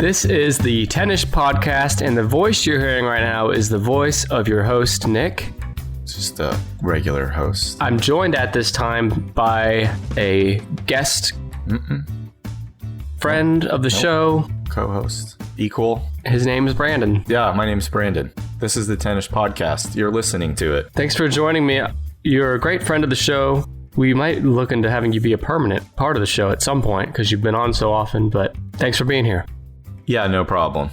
This is the Tennis Podcast, and the voice you're hearing right now is the voice of your host, Nick. Just a regular host. I'm joined at this time by a guest friend of the show. Co-host. Equal. His name is Brandon. Yeah, my name's Brandon. This is the Tennis Podcast. You're listening to it. Thanks for joining me. You're a great friend of the show. We might look into having you be a permanent part of the show at some point because you've been on so often, but thanks for being here. Yeah, no problem.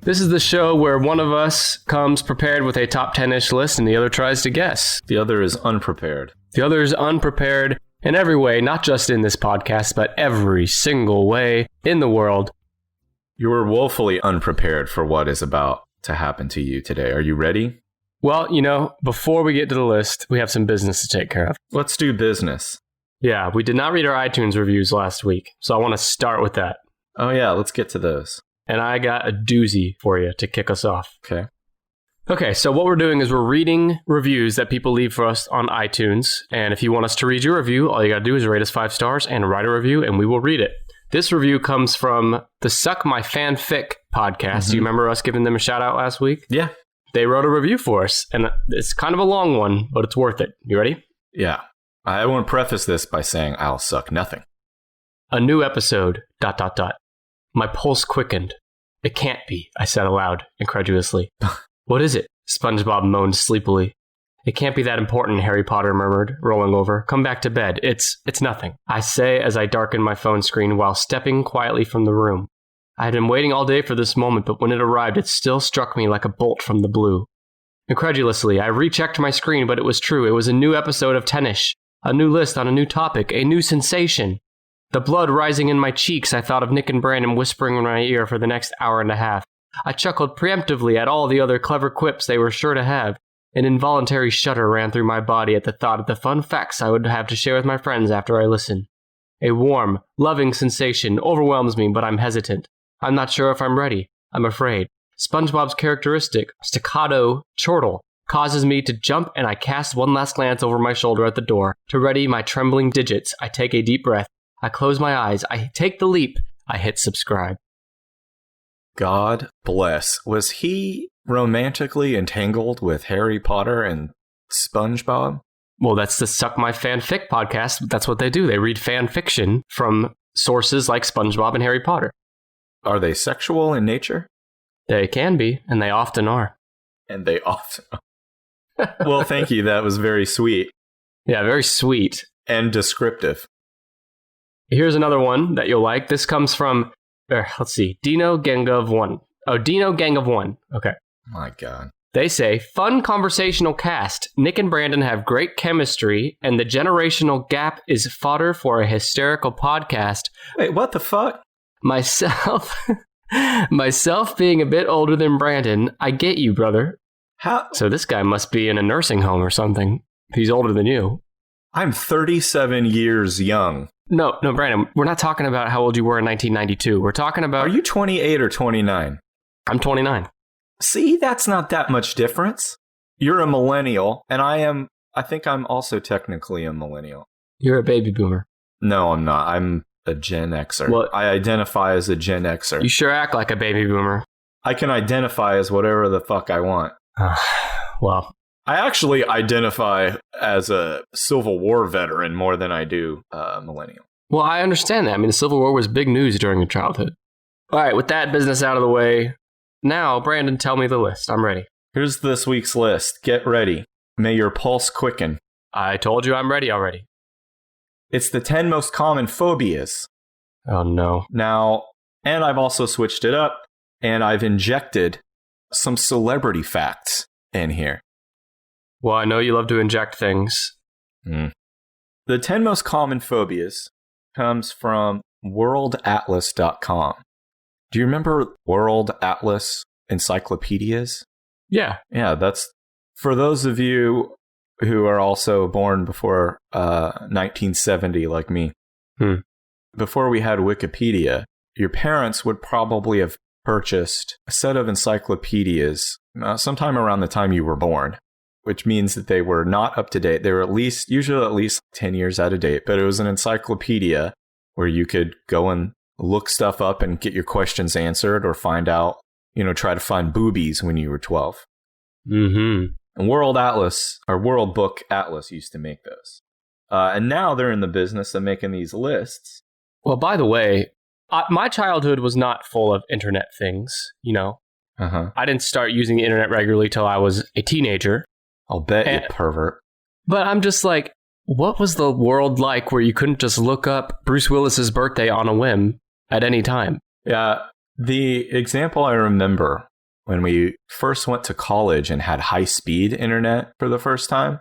This is the show where one of us comes prepared with a top 10-ish list and the other tries to guess. The other is unprepared. The other is unprepared in every way, not just in this podcast, but every single way in the world. You were woefully unprepared for what is about to happen to you today. Are you ready? Well, before we get to the list, we have some business to take care of. Let's do business. Yeah, we did not read our iTunes reviews last week, so I want to start with that. Oh yeah, let's get to those. And I got a doozy for you to kick us off. Okay, so what we're doing is we're reading reviews that people leave for us on iTunes. And if you want us to read your review, all you got to do is rate us 5 stars and write a review, and we will read it. This review comes from the Suck My Fanfic podcast. Do you remember us giving them a shout out last week? Yeah. They wrote a review for us, and it's kind of a long one, but it's worth it. You ready? Yeah. I want to preface this by saying I'll suck nothing. A new episode, ... My pulse quickened. It can't be, I said aloud, incredulously. What is it? SpongeBob moaned sleepily. It can't be that important, Harry Potter murmured, rolling over. Come back to bed. It's nothing, I say as I darken my phone screen while stepping quietly from the room. I had been waiting all day for this moment, but when it arrived, it still struck me like a bolt from the blue. Incredulously, I rechecked my screen, but it was true. It was a new episode of Tennis. A new list on a new topic. A new sensation. The blood rising in my cheeks, I thought of Nick and Brandon whispering in my ear for the next hour and a half. I chuckled preemptively at all the other clever quips they were sure to have. An involuntary shudder ran through my body at the thought of the fun facts I would have to share with my friends after I listened. A warm, loving sensation overwhelms me, but I'm hesitant. I'm not sure if I'm ready. I'm afraid. SpongeBob's characteristic, staccato chortle, causes me to jump, and I cast one last glance over my shoulder at the door. To ready my trembling digits, I take a deep breath. I close my eyes. I take the leap. I hit subscribe. God bless. Was he romantically entangled with Harry Potter and SpongeBob? Well, that's the Suck My Fanfic podcast. That's what they do. They read fan fiction from sources like SpongeBob and Harry Potter. Are they sexual in nature? They can be, and they often are. And they often are. Well, thank you. That was very sweet. Yeah, very sweet. And descriptive. Here's another one that you'll like. This comes from, let's see, Dino Gang of One. Oh, Dino Gang of One. Okay. My God. They say, fun conversational cast. Nick and Brandon have great chemistry, and the generational gap is fodder for a hysterical podcast. Wait, what the fuck? Myself being a bit older than Brandon, I get you, brother. How? So this guy must be in a nursing home or something. He's older than you. I'm 37 years young. No, Brandon, we're not talking about how old you were in 1992. We're talking about... Are you 28 or 29? I'm 29. See, that's not that much difference. You're a millennial, and I think I'm also technically a millennial. You're a baby boomer. No, I'm not. I'm a Gen Xer. What? I identify as a Gen Xer. You sure act like a baby boomer. I can identify as whatever the fuck I want. Well... I actually identify as a Civil War veteran more than I do millennial. Well, I understand that. I mean, the Civil War was big news during your childhood. All right, with that business out of the way, now, Brandon, tell me the list. I'm ready. Here's this week's list. Get ready. May your pulse quicken. I told you I'm ready already. It's the 10 most common phobias. Oh, no. Now, and I've also switched it up, and I've injected some celebrity facts in here. Well, I know you love to inject things. The 10 most common phobias comes from worldatlas.com. Do you remember World Atlas encyclopedias? Yeah. Yeah, that's for those of you who are also born before 1970 like me. Before we had Wikipedia, your parents would probably have purchased a set of encyclopedias sometime around the time you were born. Which means that they were not up to date. They were usually at least 10 years out of date, but it was an encyclopedia where you could go and look stuff up and get your questions answered or find out, try to find boobies when you were 12. Mm-hmm. And World Atlas, or World Book Atlas, used to make those. And now they're in the business of making these lists. Well, by the way, my childhood was not full of internet things, Uh-huh. I didn't start using the internet regularly till I was a teenager. I'll bet you pervert. But I'm just like, what was the world like where you couldn't just look up Bruce Willis's birthday on a whim at any time? Yeah, the example I remember when we first went to college and had high-speed internet for the first time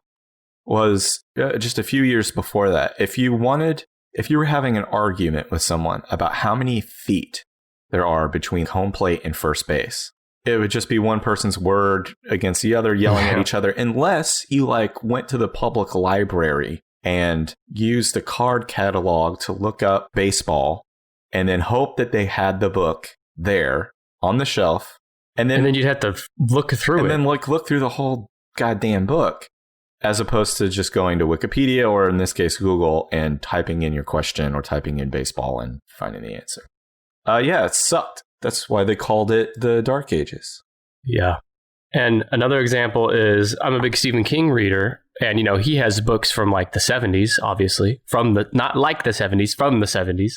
was just a few years before that. If you were having an argument with someone about how many feet there are between home plate and first base, it would just be one person's word against the other yelling at each other, unless you went to the public library and used the card catalog to look up baseball and then hope that they had the book there on the shelf. And then you'd have to look through it. And then look through the whole goddamn book, as opposed to just going to Wikipedia or in this case, Google, and typing in your question or typing in baseball and finding the answer. Yeah, it sucked. That's why they called it the Dark Ages. Yeah. And another example is I'm a big Stephen King reader. And, he has books from the 70s, obviously, not like the 70s, from the 70s.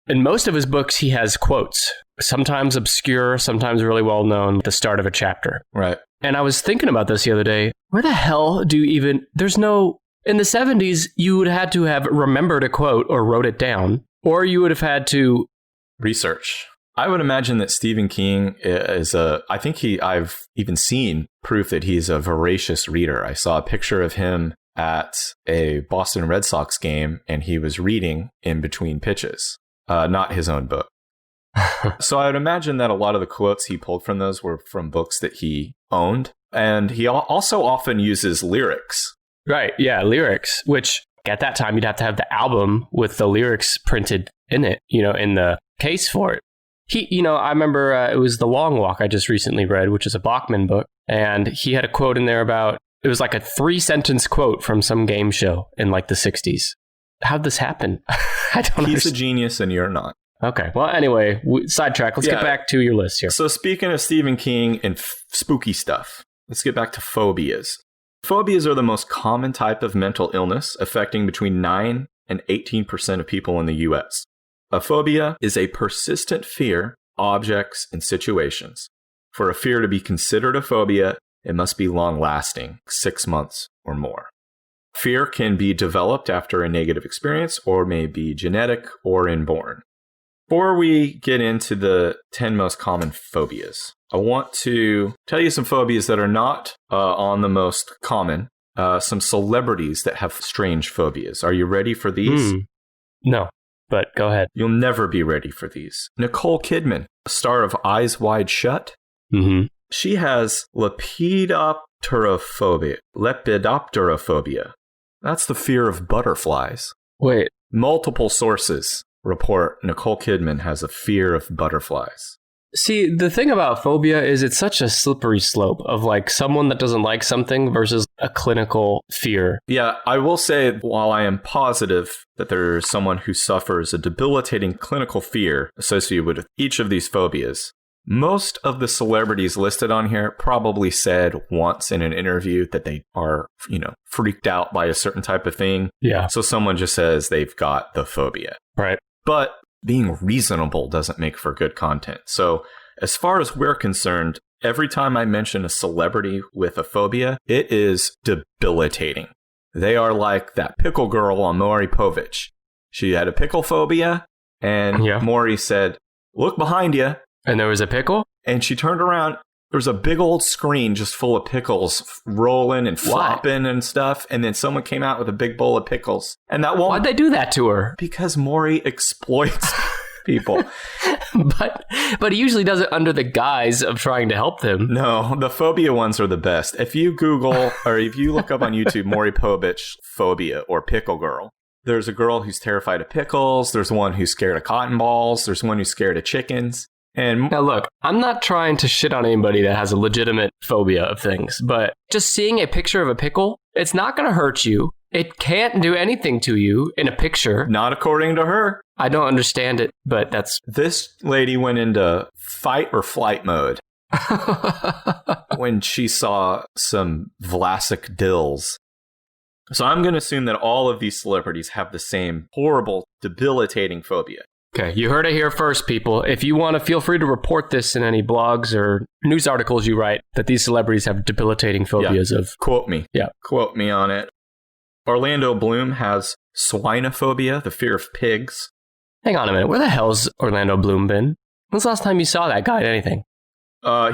In most of his books, he has quotes, sometimes obscure, sometimes really well known, at the start of a chapter. Right. And I was thinking about this the other day. Where the hell do you in the 70s, you would have had to have remembered a quote or wrote it down, or you would have had to research. I would imagine that Stephen King I've even seen proof that he's a voracious reader. I saw a picture of him at a Boston Red Sox game, and he was reading in between pitches, not his own book. So I would imagine that a lot of the quotes he pulled from those were from books that he owned. And he also often uses lyrics. Right. Yeah. Lyrics, which at that time you'd have to have the album with the lyrics printed in it, in the case for it. I remember it was The Long Walk I just recently read, which is a Bachman book. And he had a quote in there about, it was like a 3-sentence quote from some game show in the 60s. How'd this happen? I don't know. He's a genius and you're not. Okay. Well, anyway, sidetrack. Let's get back to your list here. So speaking of Stephen King and spooky stuff, let's get back to phobias. Phobias are the most common type of mental illness, affecting between 9 and 18% of people in the U.S. A phobia is a persistent fear, objects, and situations. For a fear to be considered a phobia, it must be long-lasting, 6 months or more. Fear can be developed after a negative experience or may be genetic or inborn. Before we get into the 10 most common phobias, I want to tell you some phobias that are not on the most common, some celebrities that have strange phobias. Are you ready for these? No, but go ahead. You'll never be ready for these. Nicole Kidman, star of Eyes Wide Shut. Mm-hmm. She has lepidopterophobia. That's the fear of butterflies. Wait. Multiple sources report Nicole Kidman has a fear of butterflies. See, the thing about phobia is it's such a slippery slope of someone that doesn't like something versus a clinical fear. Yeah, I will say, while I am positive that there's someone who suffers a debilitating clinical fear associated with each of these phobias, most of the celebrities listed on here probably said once in an interview that they are, freaked out by a certain type of thing. Yeah. So someone just says they've got the phobia. Right. But being reasonable doesn't make for good content. So as far as we're concerned, every time I mention a celebrity with a phobia, it is debilitating. They are like that pickle girl on Maury Povich. She had a pickle phobia, and Maury said, "Look behind you." And there was a pickle? And she turned around. There was a big old screen just full of pickles rolling and flopping and stuff. And then someone came out with a big bowl of pickles. And that won't... Why'd they do that to her? Because Maury exploits people. But he usually does it under the guise of trying to help them. No, the phobia ones are the best. If you Google or if you look up on YouTube Maury Povich phobia or pickle girl, there's a girl who's terrified of pickles. There's one who's scared of cotton balls. There's one who's scared of chickens. And now look, I'm not trying to shit on anybody that has a legitimate phobia of things, but just seeing a picture of a pickle, it's not going to hurt you. It can't do anything to you in a picture. Not according to her. I don't understand it, but that's... This lady went into fight or flight mode when she saw some Vlasic dills. So I'm going to assume that all of these celebrities have the same horrible, debilitating phobia. Okay, you heard it here first, people. If you want to, feel free to report this in any blogs or news articles you write, that these celebrities have debilitating phobias of... Quote me. Yeah. Quote me on it. Orlando Bloom has Cynophobia, the fear of pigs. Hang on a minute. Where the hell's Orlando Bloom been? When's the last time you saw that guy in anything?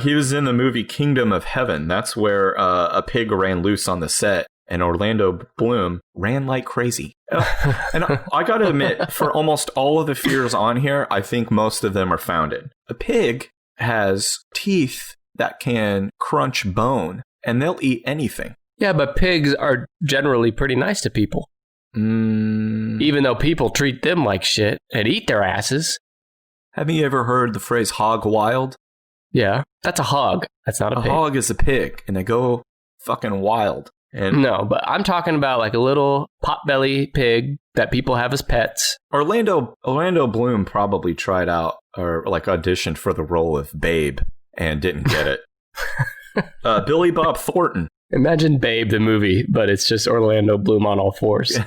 He was in the movie Kingdom of Heaven. That's where a pig ran loose on the set, and Orlando Bloom ran like crazy. And I got to admit, for almost all of the fears on here, I think most of them are founded. A pig has teeth that can crunch bone, and they'll eat anything. Yeah, but pigs are generally pretty nice to people. Even though people treat them like shit and eat their asses. Have you ever heard the phrase hog wild? Yeah, that's a hog. That's not a pig. A hog is a pig, and they go fucking wild. And no, but I'm talking about like a little potbelly pig that people have as pets. Orlando Bloom probably tried out or like auditioned for the role of Babe and didn't get it. Billy Bob Thornton. Imagine Babe the movie, but it's just Orlando Bloom on all fours.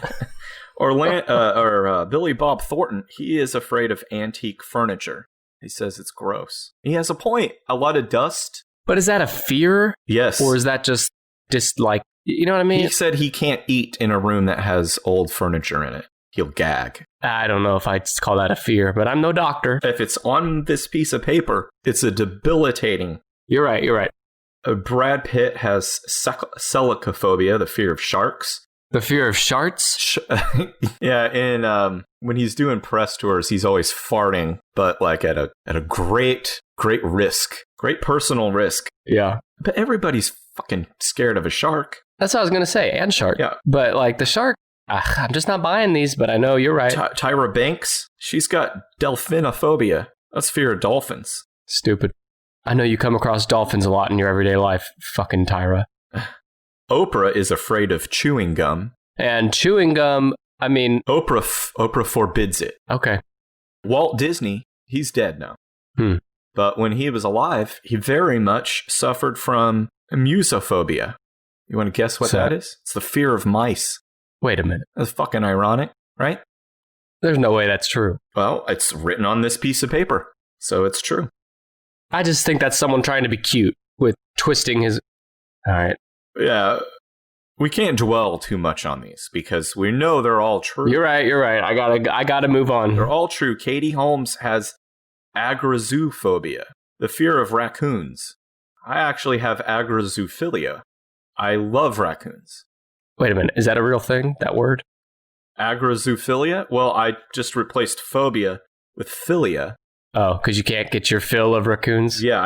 Billy Bob Thornton, he is afraid of antique furniture. He says it's gross. He has a point. A lot of dust. But is that a fear? Yes. Or is that just like, you know what I mean? He said he can't eat in a room that has old furniture in it. He'll gag. I don't know if I'd call that a fear, but I'm no doctor. If it's on this piece of paper, it's a debilitating. You're right. Brad Pitt has Cynophobia, the fear of sharks. The fear of sharks? Yeah, and when he's doing press tours, he's always farting, but like at a great risk, great personal risk. Yeah. But everybody's fucking scared of a shark. That's what I was going to say, and shark. Yeah. But like the shark, I'm just not buying these, but I know you're right. Tyra Banks, she's got Delphinophobia. That's fear of dolphins. Stupid. I know you come across dolphins a lot in your everyday life, fucking Tyra. Oprah is afraid of chewing gum. And chewing gum, I mean... Oprah forbids it. Okay. Walt Disney, he's dead now. But when he was alive, he very much suffered from musophobia. You want to guess what that is? It's the fear of mice. Wait a minute. That's fucking ironic, right? There's no way that's true. Well, it's written on this piece of paper, so it's true. I just think that's someone trying to be cute with twisting his... All right. Yeah, we can't dwell too much on these because we know they're all true. You're right. I gotta move on. They're all true. Katie Holmes has agoraphophobia, the fear of raccoons. I actually have agoraphilia. I love raccoons. Wait a minute, is that a real thing, that word? Agoraphilia? Well, I just replaced phobia with philia. Oh, because you can't get your fill of raccoons? Yeah,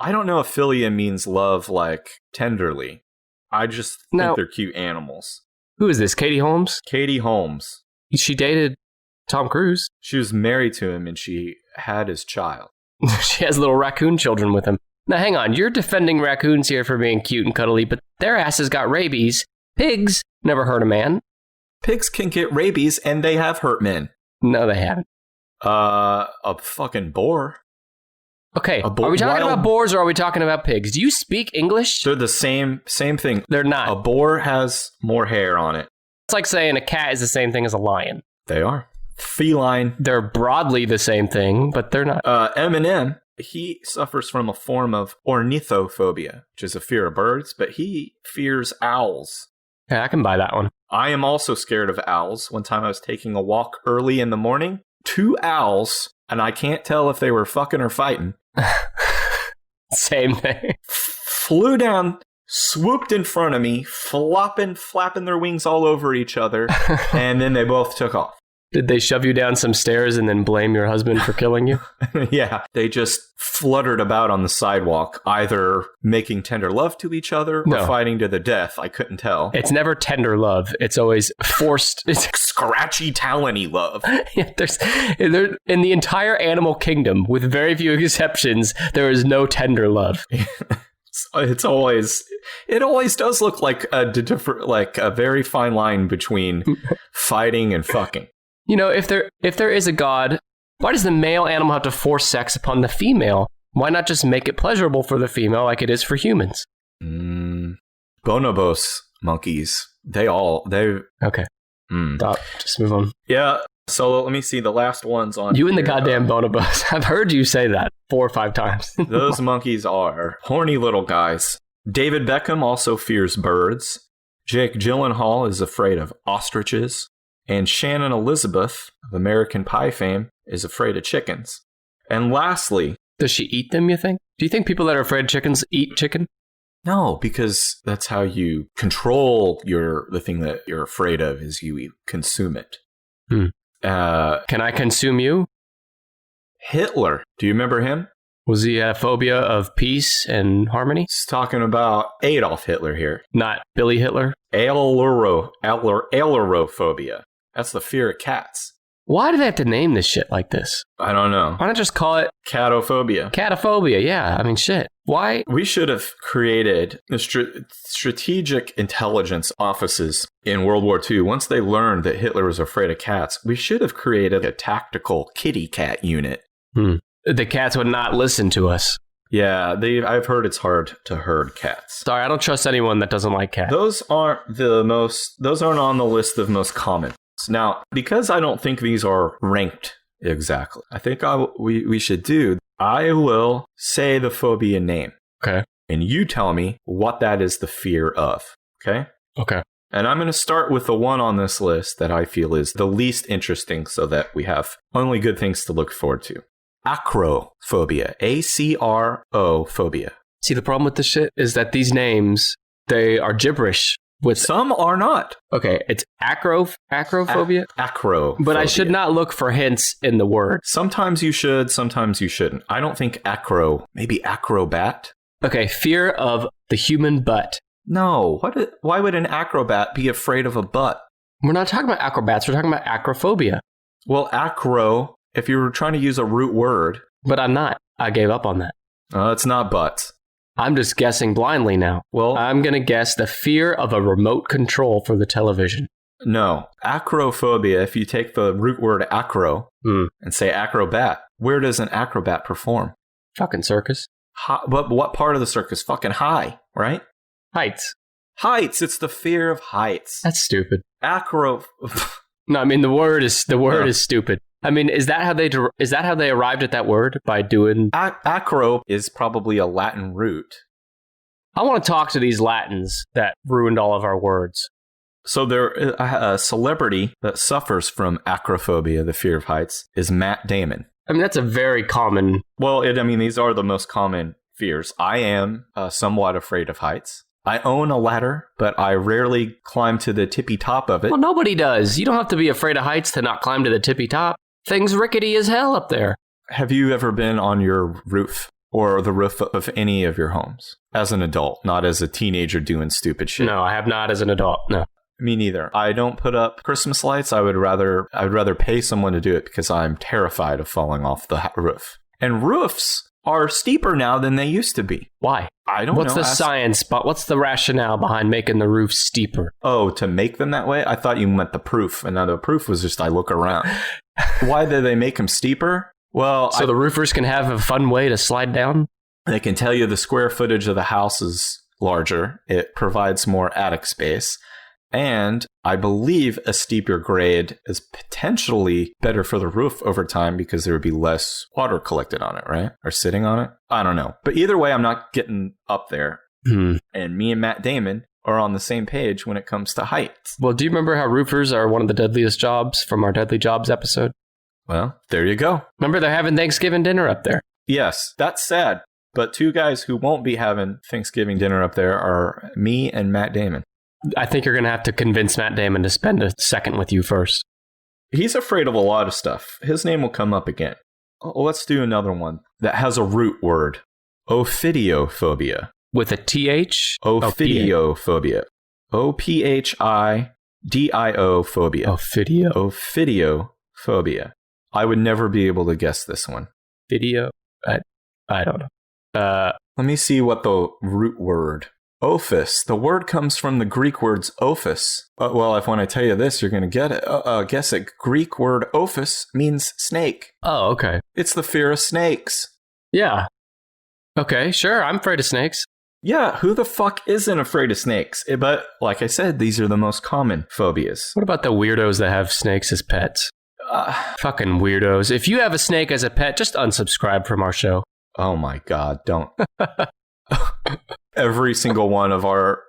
I don't know if philia means love like tenderly. I just think they're cute animals. Who is this, Katie Holmes? Katie Holmes. She dated Tom Cruise. She was married to him and she had his child. She has little raccoon children with him. Now hang on, you're defending raccoons here for being cute and cuddly, but their asses got rabies. Pigs never hurt a man. Pigs can get rabies and they have hurt men. No, they haven't. A fucking boar. Okay, are we talking about boars or are we talking about pigs? Do you speak English? They're the same thing. They're not. A boar has more hair on it. It's like saying a cat is the same thing as a lion. They are. Feline. They're broadly the same thing, but they're not. Eminem, he suffers from a form of ornithophobia, which is a fear of birds, but he fears owls. Yeah, I can buy that one. I am also scared of owls. One time I was taking a walk early in the morning. 2 owls, and I can't tell if they were fucking or fighting. Same thing. Flew down, swooped in front of me, flapping their wings all over each other, and then they both took off. Did they shove you down some stairs and then blame your husband for killing you? Yeah, they just fluttered about on the sidewalk, either making tender love to each other or fighting to the death. I couldn't tell. It's never tender love. It's always forced. It's scratchy, talony love. Yeah, in the entire animal kingdom, with very few exceptions, there is no tender love. It's always It always does look like a very fine line between fighting and fucking. You know, if there is a god, why does the male animal have to force sex upon the female? Why not just make it pleasurable for the female like it is for humans? Bonobos monkeys. They. Okay. Stop. Just move on. Yeah. So let me see the last ones on. You and the goddamn bonobos. I've heard you say that 4 or 5 times. Those monkeys are horny little guys. David Beckham also fears birds. Jake Gyllenhaal is afraid of ostriches. And Shannon Elizabeth of American Pie fame is afraid of chickens. And lastly... Does she eat them, you think? Do you think people that are afraid of chickens eat chicken? No, because that's how you control the thing that you're afraid of is you consume it. Can I consume you? Hitler. Do you remember him? Was he a phobia of peace and harmony? He's talking about Adolf Hitler here. Not Billy Hitler? Ailurophobia. That's the fear of cats. Why do they have to name this shit like this? I don't know. Why not just call it... Catophobia. Catophobia, yeah. I mean, shit. Why? We should have created strategic intelligence offices in World War II. Once they learned that Hitler was afraid of cats, we should have created a tactical kitty cat unit. The cats would not listen to us. Yeah, I've heard it's hard to herd cats. Sorry, I don't trust anyone that doesn't like cats. Those aren't on the list of most common. Now, because I don't think these are ranked exactly, I think we should I will say the phobia name. Okay. And you tell me what that is the fear of. Okay? Okay. And I'm going to start with the one on this list that I feel is the least interesting so that we have only good things to look forward to. Acrophobia. A-C-R-O phobia. See, the problem with this shit is that these names, they are gibberish. Some are not. Okay, it's acrophobia? Acrophobia. But I should not look for hints in the word. Sometimes you should, sometimes you shouldn't. I don't think maybe acrobat? Okay, fear of the human butt. No, why would an acrobat be afraid of a butt? We're not talking about acrobats, we're talking about acrophobia. Well, if you were trying to use a root word. But I'm not. I gave up on that. It's not butts. I'm just guessing blindly now. Well, I'm going to guess the fear of a remote control for the television. No. Acrophobia, if you take the root word acro and say acrobat, where does an acrobat perform? Fucking circus. But what part of the circus? Fucking high, right? Heights. Heights. It's the fear of heights. That's stupid. No, I mean the word is stupid. I mean, is that how they arrived at that word by doing? Acro is probably a Latin root. I want to talk to these Latins that ruined all of our words. So a celebrity that suffers from acrophobia, the fear of heights, is Matt Damon. I mean, that's a very common. Well, these are the most common fears. I am somewhat afraid of heights. I own a ladder, but I rarely climb to the tippy top of it. Well, nobody does. You don't have to be afraid of heights to not climb to the tippy top. Things rickety as hell up there. Have you ever been on your roof or the roof of any of your homes as an adult, not as a teenager doing stupid shit? No, I have not as an adult. No. Me neither. I don't put up Christmas lights. I would rather pay someone to do it because I'm terrified of falling off the roof. And roofs are steeper now than they used to be. Why? I don't know. What's the science, but what's the rationale behind making the roof steeper? Oh, to make them that way? I thought you meant the proof. And now the proof was just I look around. Why did they make them steeper? Well, so the roofers can have a fun way to slide down? They can tell you the square footage of the house is larger. It provides more attic space. And I believe a steeper grade is potentially better for the roof over time because there would be less water collected on it, right? Or sitting on it. I don't know. But either way, I'm not getting up there. And me and Matt Damon are on the same page when it comes to heights. Well, do you remember how roofers are one of the deadliest jobs from our Deadly Jobs episode? Well, there you go. Remember they're having Thanksgiving dinner up there. Yes, that's sad. But two guys who won't be having Thanksgiving dinner up there are me and Matt Damon. I think you're going to have to convince Matt Damon to spend a second with you first. He's afraid of a lot of stuff. His name will come up again. Oh, let's do another one that has a root word. Ophidiophobia. With a TH? Ophidiophobia. O-P-H-I-D-I-O phobia. Ophidiophobia. I would never be able to guess this one. I don't know. Let me see what the root word Ophis. The word comes from the Greek words ophis. Well, if when I tell you this, you're going to get it. Guess it. Greek word ophis means snake. Oh, okay. It's the fear of snakes. Yeah. Okay, sure. I'm afraid of snakes. Yeah, who the fuck isn't afraid of snakes? But like I said, these are the most common phobias. What about the weirdos that have snakes as pets? Fucking weirdos. If you have a snake as a pet, just unsubscribe from our show. Oh my God, don't. Every single one of our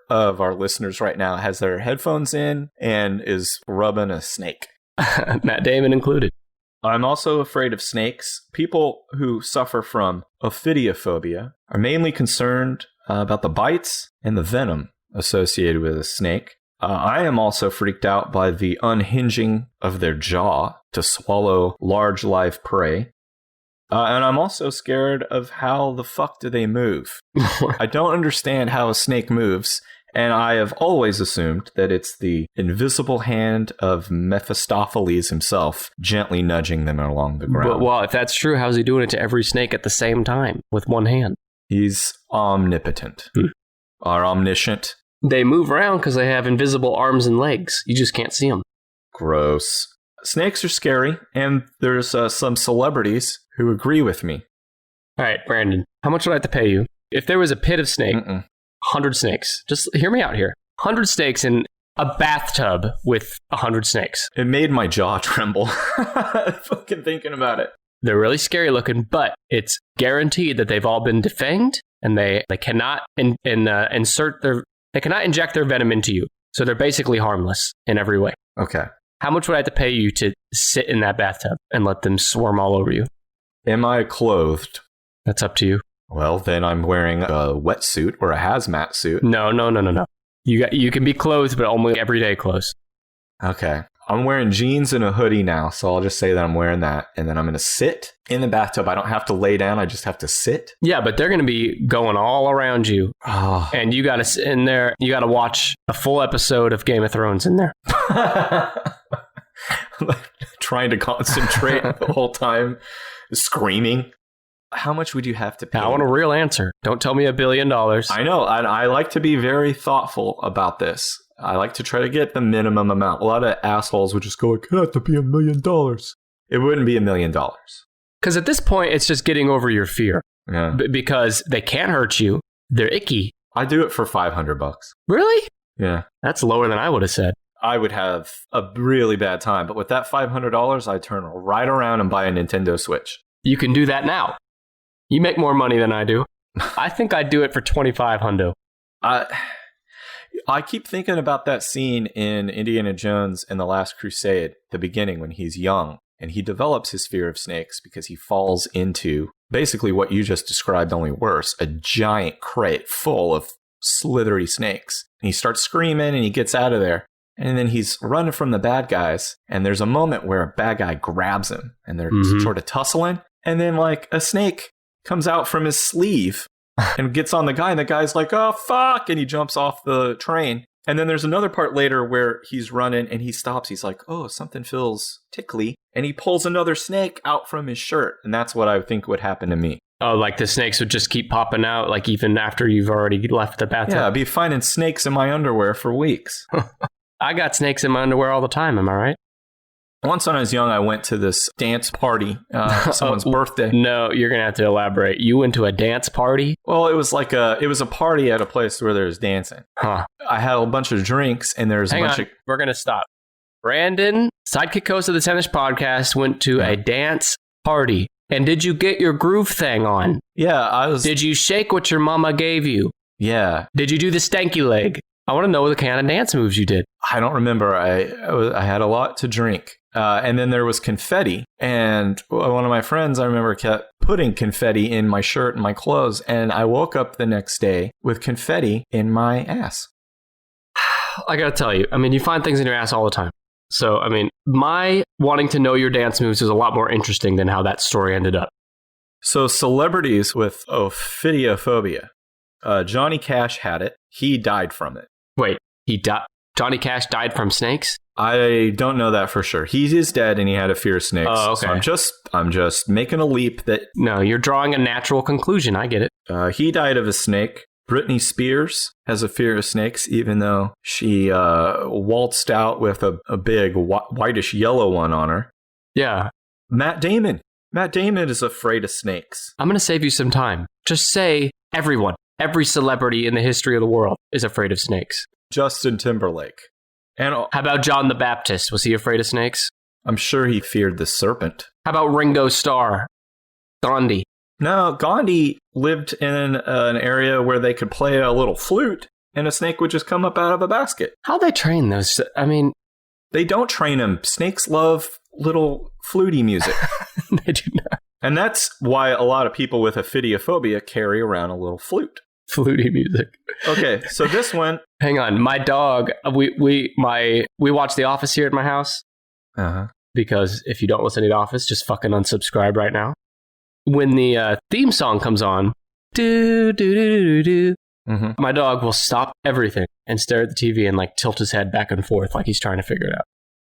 listeners right now has their headphones in and is rubbing a snake. Matt Damon included. I'm also afraid of snakes. People who suffer from Ophidiophobia are mainly concerned about the bites and the venom associated with a snake. I am also freaked out by the unhinging of their jaw to swallow large live prey. And I'm also scared of how the fuck do they move. I don't understand how a snake moves, and I have always assumed that it's the invisible hand of Mephistopheles himself gently nudging them along the ground. But, well, if that's true, how's he doing it to every snake at the same time with one hand? He's omnipotent. Or omniscient. They move around because they have invisible arms and legs. You just can't see them. Gross. Snakes are scary, and there's some celebrities who agree with me. All right, Brandon, how much would I have to pay you? If there was a pit of snake, 100 snakes. Just hear me out here. 100 snakes in a bathtub with 100 snakes. It made my jaw tremble. Fucking thinking about it. They're really scary looking, but it's guaranteed that they've all been defanged, and they cannot they cannot inject their venom into you. So they're basically harmless in every way. Okay. How much would I have to pay you to sit in that bathtub and let them swarm all over you? Am I clothed? That's up to you. Well, then I'm wearing a wetsuit or a hazmat suit. No. You can be clothed, but only everyday clothes. Okay. I'm wearing jeans and a hoodie now, so I'll just say that I'm wearing that. And then I'm going to sit in the bathtub. I don't have to lay down. I just have to sit. Yeah, but they're going to be going all around you. Oh. And you got to sit in there. You got to watch a full episode of Game of Thrones in there. Trying to concentrate the whole time, screaming. How much would you have to pay? I want a real answer. Don't tell me $1 billion. I know. I like to be very thoughtful about this. I like to try to get the minimum amount. A lot of assholes would just go, it has to be $1 million. It wouldn't be $1 million. Because at this point, it's just getting over your fear. Yeah. Because they can't hurt you. They're icky. I do it for $500. Really? Yeah. That's lower than I would have said. I would have a really bad time. But with that $500, I turn right around and buy a Nintendo Switch. You can do that now. You make more money than I do. I think I'd do it for $2,500. I keep thinking about that scene in Indiana Jones and the Last Crusade, the beginning when he's young, and he develops his fear of snakes because he falls into basically what you just described, only worse, a giant crate full of slithery snakes. And he starts screaming and he gets out of there. And then he's running from the bad guys, and there's a moment where a bad guy grabs him, and they're sort of tussling, and then like a snake comes out from his sleeve and gets on the guy, and the guy's like, oh, fuck, and he jumps off the train. And then there's another part later where he's running, and he stops. He's like, oh, something feels tickly, and he pulls another snake out from his shirt, and that's what I think would happen to me. Oh, like the snakes would just keep popping out, like even after you've already left the bathtub? Yeah, I'd be finding snakes in my underwear for weeks. I got snakes in my underwear all the time, am I right? Once when I was young, I went to this dance party, someone's birthday. No, you're going to have to elaborate. You went to a dance party? Well, it was a party at a place where there was dancing. Huh. I had a bunch of drinks, and there's a bunch of... We're going to stop. Brandon, Sidekick host of the Tennis Podcast, went to a dance party. And did you get your groove thing on? Yeah, I was... Did you shake what your mama gave you? Yeah. Did you do the stanky leg? I want to know the kind of dance moves you did. I don't remember. I had a lot to drink. And then there was confetti. And one of my friends, I remember, kept putting confetti in my shirt and my clothes. And I woke up the next day with confetti in my ass. I got to tell you, I mean, you find things in your ass all the time. So, I mean, my wanting to know your dance moves is a lot more interesting than how that story ended up. So, celebrities with Ophidiophobia. Johnny Cash had it. He died from it. Wait, Johnny Cash died from snakes? I don't know that for sure. He is dead and he had a fear of snakes. Oh, okay. So I'm just making a leap that... No, you're drawing a natural conclusion. I get it. He died of a snake Britney Spears has a fear of snakes, even though she waltzed out with a big whitish yellow one on her. Yeah. Matt Damon is afraid of snakes. I'm going to save you some time. Just say everyone, every celebrity in the history of the world is afraid of snakes. Justin Timberlake. And how about John the Baptist? Was he afraid of snakes? I'm sure he feared the serpent. How about Ringo Starr? Gandhi? No, Gandhi lived in an area where they could play a little flute and a snake would just come up out of a basket. How'd they train those? I mean... They don't train them. Snakes love little flutey music. They do not. And that's why a lot of people with Ophidiophobia carry around a little flute. Flutey music. Okay, so this one... Hang on. My dog, we watch The Office here at my house. Uh-huh. Because if you don't listen to The Office, just fucking unsubscribe right now. When the theme song comes on, my dog will stop everything and stare at the TV and like tilt his head back and forth like he's trying to figure it out.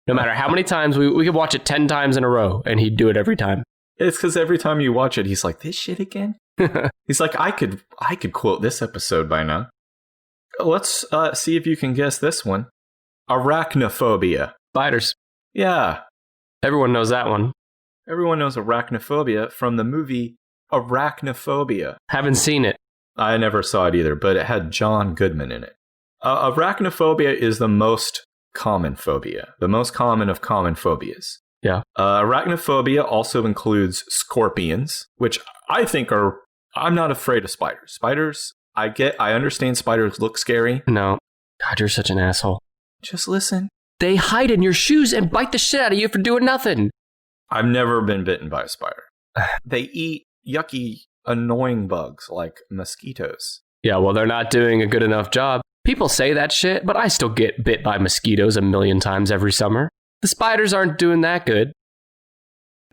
No matter how many times, we could watch it 10 times in a row and he'd do it every time. It's because every time you watch it, he's like, this shit again? He's like, I could quote this episode by now. Let's see if you can guess this one. Arachnophobia. Spiders. Yeah. Everyone knows that one. Everyone knows arachnophobia from the movie Arachnophobia. Haven't seen it. I never saw it either, but it had John Goodman in it. Arachnophobia is the most common phobia, the most common of common phobias. Yeah. Arachnophobia also includes scorpions, which I think I'm not afraid of spiders. Spiders, I understand spiders look scary. No. God, you're such an asshole. Just listen. They hide in your shoes and bite the shit out of you for doing nothing. I've never been bitten by a spider. They eat yucky, annoying bugs like mosquitoes. Yeah, well, they're not doing a good enough job. People say that shit, but I still get bit by mosquitoes 1,000,000 times every summer. The spiders aren't doing that good.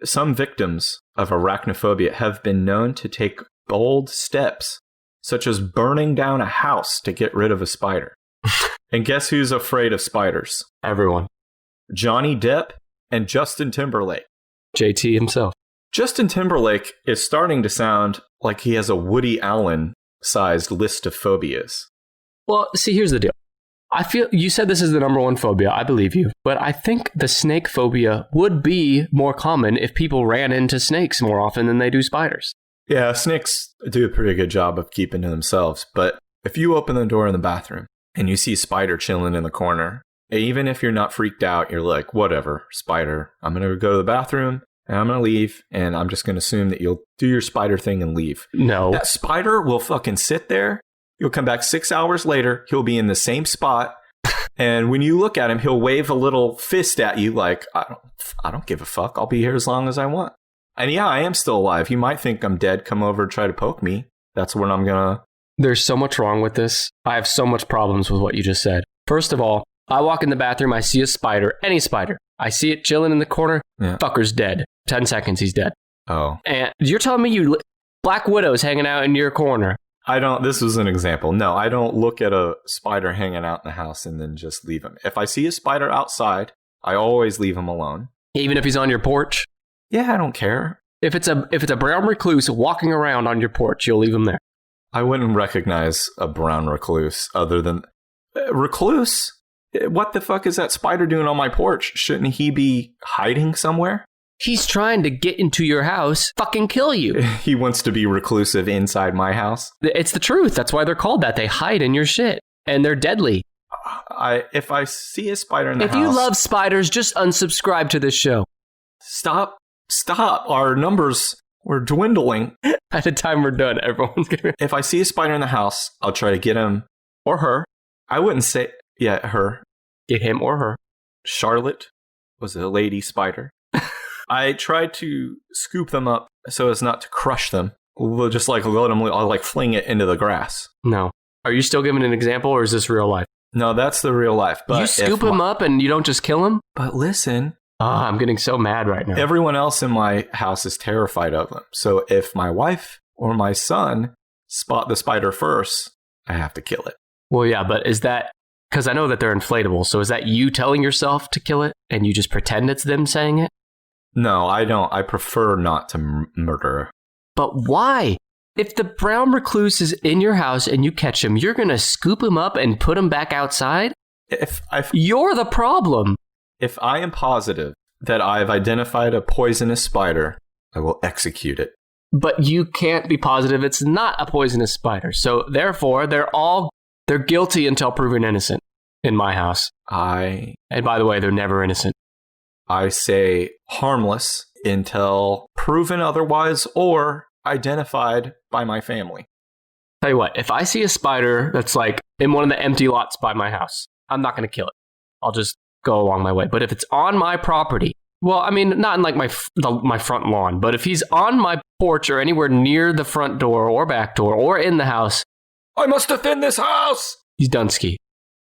Some victims of arachnophobia have been known to take bold steps, such as burning down a house to get rid of a spider. And guess who's afraid of spiders? Everyone. Johnny Depp and Justin Timberlake. JT himself. Justin Timberlake is starting to sound like he has a Woody Allen-sized list of phobias. Well, see, here's the deal. I feel you said this is the number one phobia. I believe you. But I think the snake phobia would be more common if people ran into snakes more often than they do spiders. Yeah, snakes do a pretty good job of keeping to themselves. But if you open the door in the bathroom and you see a spider chilling in the corner, even if you're not freaked out, you're like, whatever, spider. I'm going to go to the bathroom and I'm going to leave. And I'm just going to assume that you'll do your spider thing and leave. No. That spider will fucking sit there. You'll come back 6 hours later. He'll be in the same spot. And when you look at him, he'll wave a little fist at you like, I don't give a fuck. I'll be here as long as I want. And yeah, I am still alive. You might think I'm dead. Come over and try to poke me. That's when I'm going to. There's so much wrong with this. I have so much problems with what you just said. First of all, I walk in the bathroom. I see a spider, any spider. I see it chilling in the corner. Yeah. Fucker's dead. 10 seconds, he's dead. Oh. And you're telling me Black Widow's hanging out in your corner. This was an example. No, I don't look at a spider hanging out in the house and then just leave him. If I see a spider outside, I always leave him alone. Even if he's on your porch? Yeah, I don't care. If it's a brown recluse walking around on your porch, you'll leave him there. I wouldn't recognize a brown recluse other than... recluse? What the fuck is that spider doing on my porch? Shouldn't he be hiding somewhere? He's trying to get into your house, fucking kill you. He wants to be reclusive inside my house? It's the truth. That's why they're called that. They hide in your shit. And they're deadly. If I see a spider in the house... If you love spiders, just unsubscribe to this show. Stop. Our numbers were dwindling. By the time we're done, everyone's going to... If I see a spider in the house, I'll try to get him or her. I wouldn't say... Yeah, her. Get him or her. Charlotte was a lady spider. I tried to scoop them up so as not to crush them. We'll just let them, I'll fling it into the grass. No. Are you still giving an example or is this real life? No, that's the real life. But you scoop him up and you don't just kill him? But listen. I'm getting so mad right now. Everyone else in my house is terrified of them. So if my wife or my son spot the spider first, I have to kill it. Well, yeah, but is that... Because I know that they're inflatable. So is that you telling yourself to kill it and you just pretend it's them saying it? No, I don't. I prefer not to murder. But why? If the brown recluse is in your house and you catch him, you're going to scoop him up and put him back outside? You're the problem. If I am positive that I've identified a poisonous spider, I will execute it. But you can't be positive it's not a poisonous spider. So therefore, they're guilty until proven innocent in my house. And by the way, they're never innocent. I say harmless until proven otherwise or identified by my family. Tell you what, if I see a spider that's like in one of the empty lots by my house, I'm not going to kill it. I'll just go along my way. But if it's on my property, well, I mean, not in like my front lawn, but if he's on my porch or anywhere near the front door or back door or in the house, I must defend this house. He's Dunsky.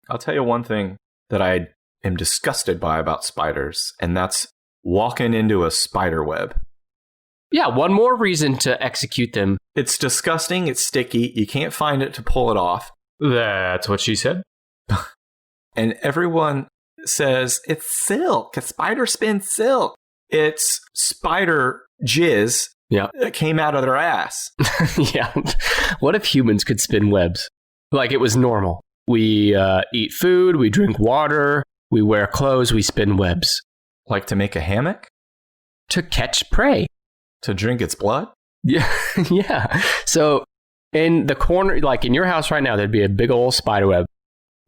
I'll tell you one thing that I am disgusted by about spiders, and that's walking into a spider web. Yeah, one more reason to execute them. It's disgusting. It's sticky. You can't find it to pull it off. That's what she said. And everyone says it's silk. A spider spins silk. It's spider jizz that came out of their ass. Yeah. What if humans could spin webs? Like it was normal. We eat food, we drink water, we wear clothes, we spin webs. Like to make a hammock? To catch prey. To drink its blood? Yeah. Yeah. So in the corner, like in your house right now, there'd be a big old spider web,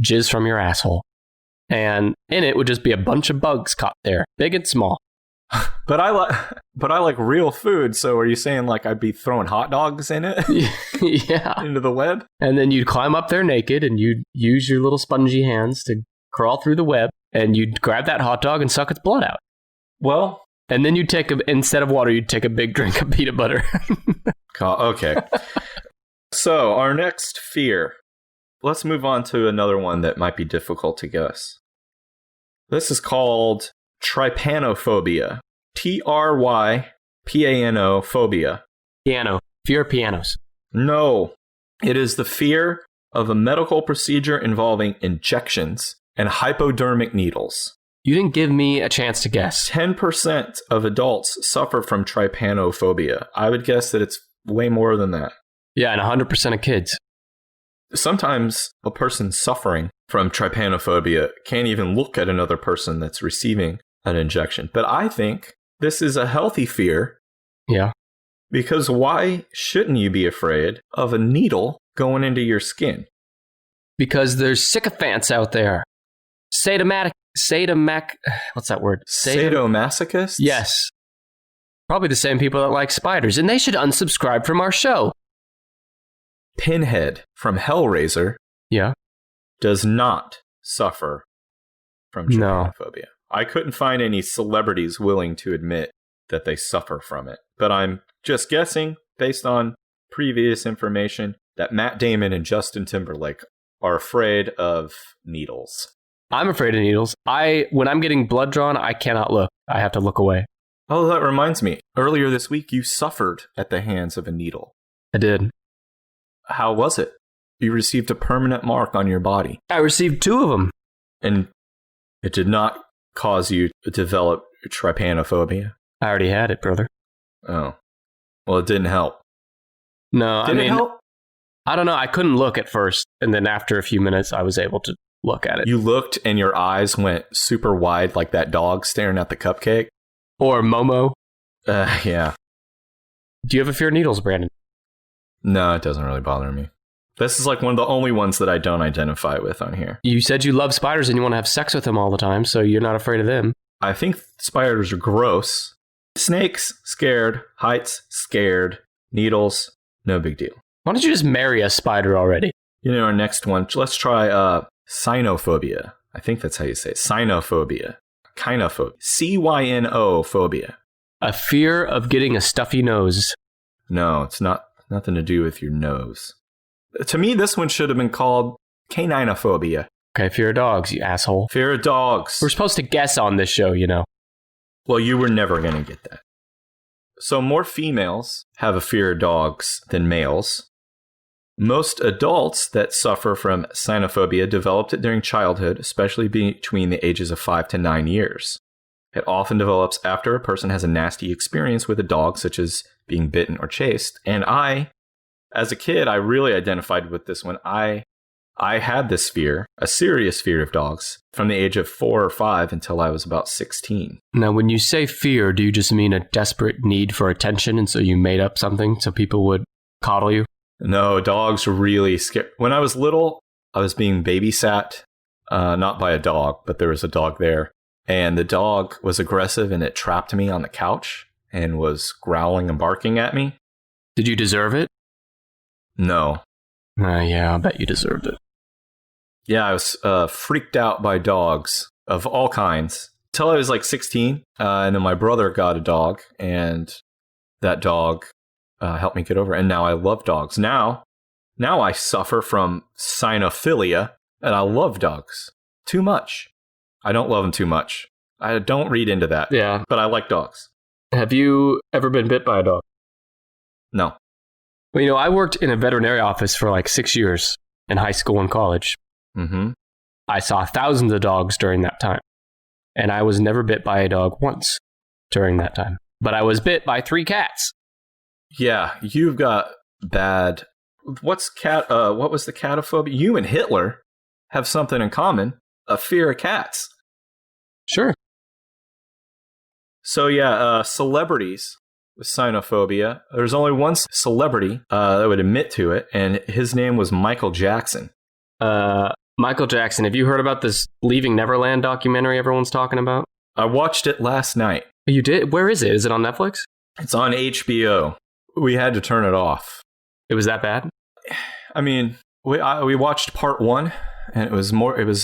jizz from your asshole. And in it would just be a bunch of bugs caught there, big and small. But I like real food. So are you saying like I'd be throwing hot dogs in it? Yeah. Into the web? And then you'd climb up there naked and you'd use your little spongy hands to crawl through the web and you'd grab that hot dog and suck its blood out. Well, and then you'd instead of water, you'd take a big drink of peanut butter. Okay. So our next fear. Let's move on to another one that might be difficult to guess. This is called Trypanophobia. Trypano phobia. Piano. Fear of pianos. No. It is the fear of a medical procedure involving injections and hypodermic needles. You didn't give me a chance to guess. 10% of adults suffer from trypanophobia. I would guess that it's way more than that. Yeah, and 100% of kids. Sometimes a person suffering from trypanophobia can't even look at another person that's receiving an injection. But I think this is a healthy fear. Yeah. Because why shouldn't you be afraid of a needle going into your skin? Because there's sycophants out there. What's that word? Sadomasochists? Yes. Probably the same people that like spiders, and they should unsubscribe from our show. Pinhead from Hellraiser does not suffer from trypanophobia. I couldn't find any celebrities willing to admit that they suffer from it. But I'm just guessing, based on previous information, that Matt Damon and Justin Timberlake are afraid of needles. I'm afraid of needles. When I'm getting blood drawn, I cannot look. I have to look away. Oh, that reminds me. Earlier this week, you suffered at the hands of a needle. I did. How was it? You received a permanent mark on your body. I received 2 of them. And it did not cause you to develop trypanophobia? I already had it, brother. Oh. Well, it didn't help. No, Did it help? I don't know. I couldn't look at first. And then after a few minutes, I was able to look at it. You looked and your eyes went super wide like that dog staring at the cupcake? Or Momo. Yeah. Do you have a fear of needles, Brandon? No, it doesn't really bother me. This is like one of the only ones that I don't identify with on here. You said you love spiders and you want to have sex with them all the time, so you're not afraid of them. I think spiders are gross. Snakes, scared. Heights, scared. Needles, no big deal. Why don't you just marry a spider already? You know, our next one, let's try Cynophobia. I think that's how you say it. Cynophobia. Cynophobia. C-Y-N-O phobia. A fear of getting a stuffy nose. No, it's nothing to do with your nose. To me, this one should have been called Caninophobia. Okay, fear of dogs, you asshole. Fear of dogs. We're supposed to guess on this show, you know. Well, you were never going to get that. So more females have a fear of dogs than males. Most adults that suffer from cynophobia developed it during childhood, especially between the ages of 5 to 9 years. It often develops after a person has a nasty experience with a dog, such as being bitten or chased. And I as a kid, I really identified with this one. I had this fear, a serious fear of dogs, from the age of 4 or 5 until I was about 16. Now, when you say fear, do you just mean a desperate need for attention, and so you made up something so people would coddle you? No, dogs really scare. When I was little, I was being babysat, not by a dog, but there was a dog there. And the dog was aggressive, and it trapped me on the couch and was growling and barking at me. Did you deserve it? No. Yeah, I'll bet you deserved it. Yeah, I was freaked out by dogs of all kinds until I was like 16. And then my brother got a dog, and that dog helped me get over it. And now I love dogs. Now I suffer from Cynophobia, and I love dogs too much. I don't love them too much. I don't read into that. Yeah. But I like dogs. Have you ever been bit by a dog? No. Well, I worked in a veterinary office for like 6 years in high school and college. Mm-hmm. I saw thousands of dogs during that time. And I was never bit by a dog once during that time. But I was bit by 3 cats. Yeah, you've got bad... what was the catophobia? You and Hitler have something in common. A fear of cats. Sure. So yeah, celebrities with Cynophobia. There's only one celebrity that would admit to it, and his name was Michael Jackson. Michael Jackson, have you heard about this Leaving Neverland documentary everyone's talking about? I watched it last night. You did? Where is it? Is it on Netflix? It's on HBO. We had to turn it off. It was that bad? I mean, we watched part 1. And it was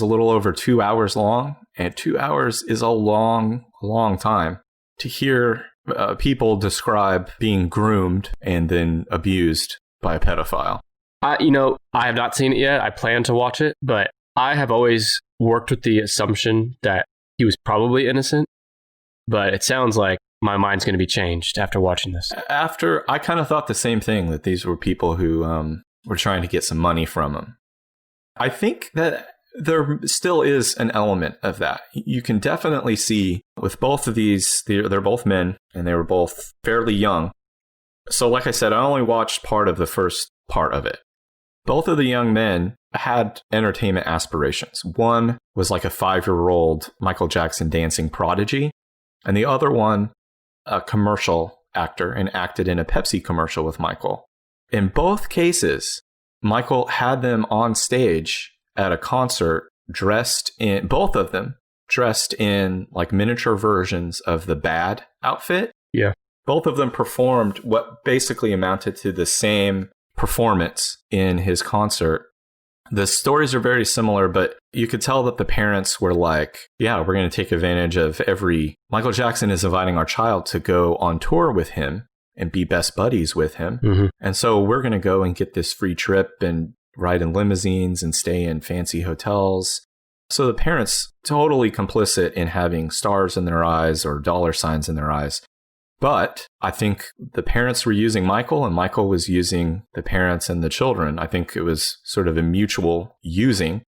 a little over 2 hours long. And 2 hours is a long, long time to hear people describe being groomed and then abused by a pedophile. I have not seen it yet. I plan to watch it, but I have always worked with the assumption that he was probably innocent. But it sounds like my mind's going to be changed after watching this. I kind of thought the same thing, that these were people who were trying to get some money from him. I think that there still is an element of that. You can definitely see with both of these, they're both men, and they were both fairly young. So like I said, I only watched part of the first part of it. Both of the young men had entertainment aspirations. One was like a 5-year-old Michael Jackson dancing prodigy, and the other one, a commercial actor, and acted in a Pepsi commercial with Michael. In both cases, Michael had them on stage at a concert both of them dressed in like miniature versions of the Bad outfit. Yeah. Both of them performed what basically amounted to the same performance in his concert. The stories are very similar, but you could tell that the parents were like, yeah, we're going to take advantage of Michael Jackson is inviting our child to go on tour with him and be best buddies with him. Mm-hmm. And so we're going to go and get this free trip and ride in limousines and stay in fancy hotels. So the parents totally complicit in having stars in their eyes or dollar signs in their eyes. But I think the parents were using Michael, and Michael was using the parents and the children. I think it was sort of a mutual using.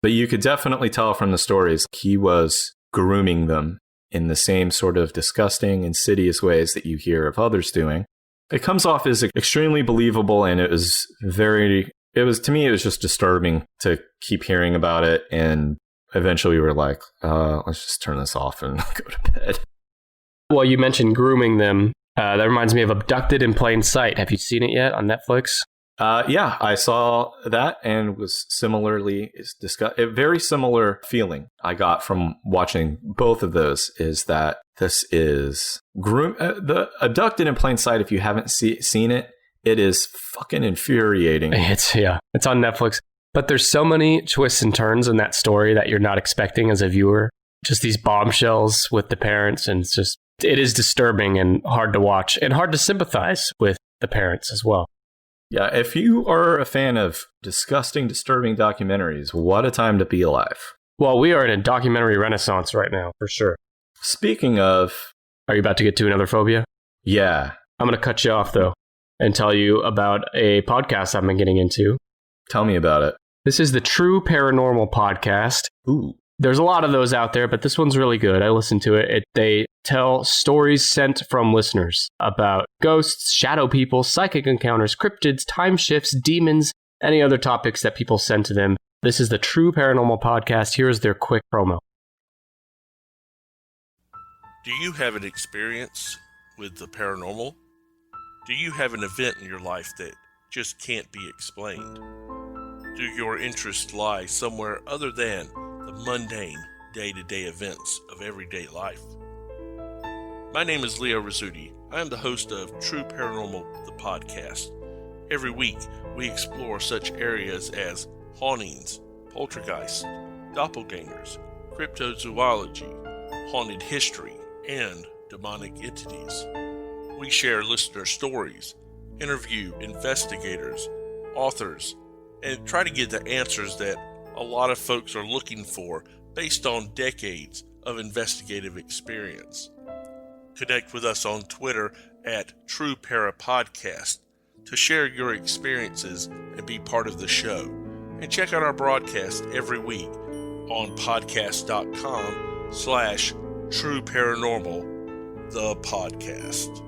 But you could definitely tell from the stories he was grooming them in the same sort of disgusting, insidious ways that you hear of others doing. It comes off as extremely believable, and it was to me, it was just disturbing to keep hearing about it. And eventually we were like, let's just turn this off and go to bed. Well, you mentioned grooming them. That reminds me of Abducted in Plain Sight. Have you seen it yet on Netflix? Yeah, I saw that and was a very similar feeling I got from watching both of those is that this is the Abducted in Plain Sight. If you haven't seen it, it is fucking infuriating. It's on Netflix. But there's so many twists and turns in that story that you're not expecting as a viewer. Just these bombshells with the parents, and it is disturbing and hard to watch and hard to sympathize with the parents as well. Yeah, if you are a fan of disgusting, disturbing documentaries, what a time to be alive. Well, we are in a documentary renaissance right now, for sure. Speaking of... Are you about to get to another phobia? Yeah. I'm going to cut you off, though, and tell you about a podcast I've been getting into. Tell me about it. This is the True Paranormal Podcast. Ooh. There's a lot of those out there, but this one's really good. I listened to it. They tell stories sent from listeners about ghosts, shadow people, psychic encounters, cryptids, time shifts, demons, any other topics that people send to them. This is the True Paranormal Podcast. Here's their quick promo. Do you have an experience with the paranormal? Do you have an event in your life that just can't be explained? Do your interests lie somewhere other than the mundane, day-to-day events of everyday life? My name is Leo Rizzuti. I am the host of True Paranormal, the podcast. Every week, we explore such areas as hauntings, poltergeists, doppelgangers, cryptozoology, haunted history, and demonic entities. We share listener stories, interview investigators, authors, and try to get the answers that a lot of folks are looking for based on decades of investigative experience. Connect with us on Twitter at True Para Podcast to share your experiences and be part of the show. And check out our broadcast every week on podcast.com/True Paranormal, the podcast.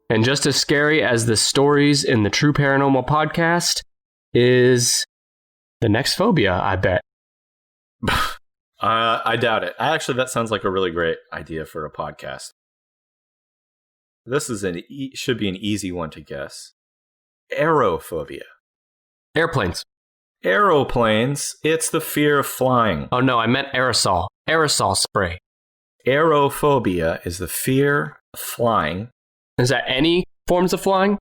And just as scary as the stories in the True Paranormal Podcast is the next phobia, I bet. I doubt it. Actually, that sounds like a really great idea for a podcast. This is should be an easy one to guess. Aerophobia. Airplanes. Aeroplanes. It's the fear of flying. Oh no, I meant aerosol. Aerosol spray. Aerophobia is the fear of flying. Is that any forms of flying?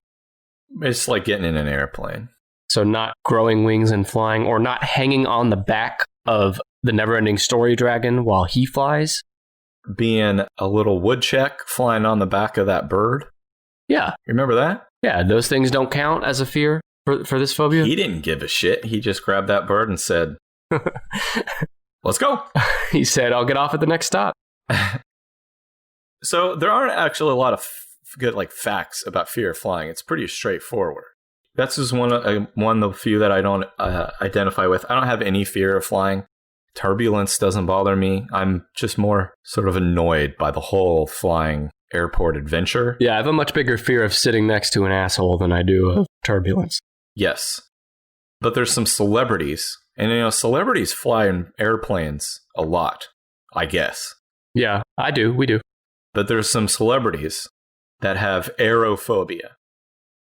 It's like getting in an airplane. So not growing wings and flying, or not hanging on the back of the never-ending story dragon while he flies? Being a little woodchuck flying on the back of that bird? Yeah. You remember that? Yeah, those things don't count as a fear for this phobia? He didn't give a shit. He just grabbed that bird and said, let's go. He said, I'll get off at the next stop. So there aren't actually a lot of good facts about fear of flying. It's pretty straightforward. That's just one of the few that I don't identify with. I don't have any fear of flying. Turbulence doesn't bother me. I'm just more sort of annoyed by the whole flying airport adventure. Yeah, I have a much bigger fear of sitting next to an asshole than I do of turbulence. Yes. But there's some celebrities, and celebrities fly in airplanes a lot, I guess. Yeah, I do. We do. But there's some celebrities that have aerophobia.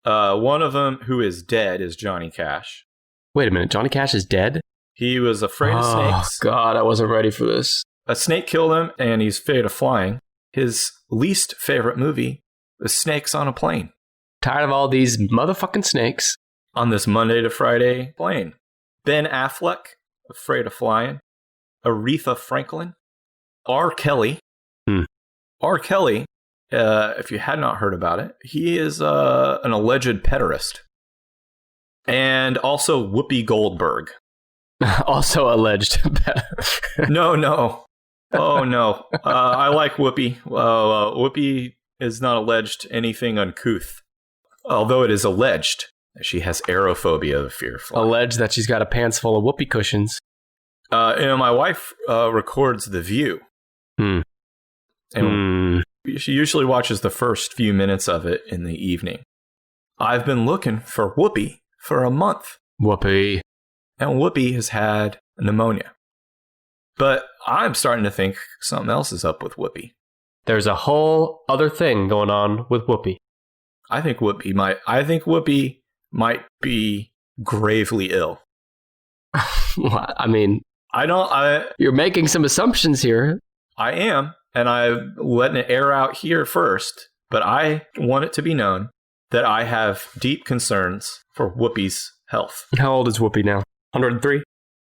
One of them who is dead is Johnny Cash. Wait a minute, Johnny Cash is dead? He was afraid of snakes. Oh, God, I wasn't ready for this. A snake killed him, and he's afraid of flying. His least favorite movie was Snakes on a Plane. Tired of all these motherfucking snakes. On this Monday to Friday plane. Ben Affleck, afraid of flying. Aretha Franklin. R. Kelly. R. Kelly, if you had not heard about it, he is an alleged pederast. And also Whoopi Goldberg. Also alleged. No. Oh, no. I like Whoopi. Whoopi is not alleged anything uncouth. Although it is alleged that she has aerophobia, the fear of flying. Alleged that she's got a pants full of whoopee cushions. My wife records The View. And she usually watches the first few minutes of it in the evening. I've been looking for Whoopi for a month. Whoopi. And Whoopi has had pneumonia. But I'm starting to think something else is up with Whoopi. There's a whole other thing going on with Whoopi. I think Whoopi might be gravely ill. I mean, you're making some assumptions here. I am, and I'm letting it air out here first. But I want it to be known that I have deep concerns for Whoopi's health. How old is Whoopi now? 103?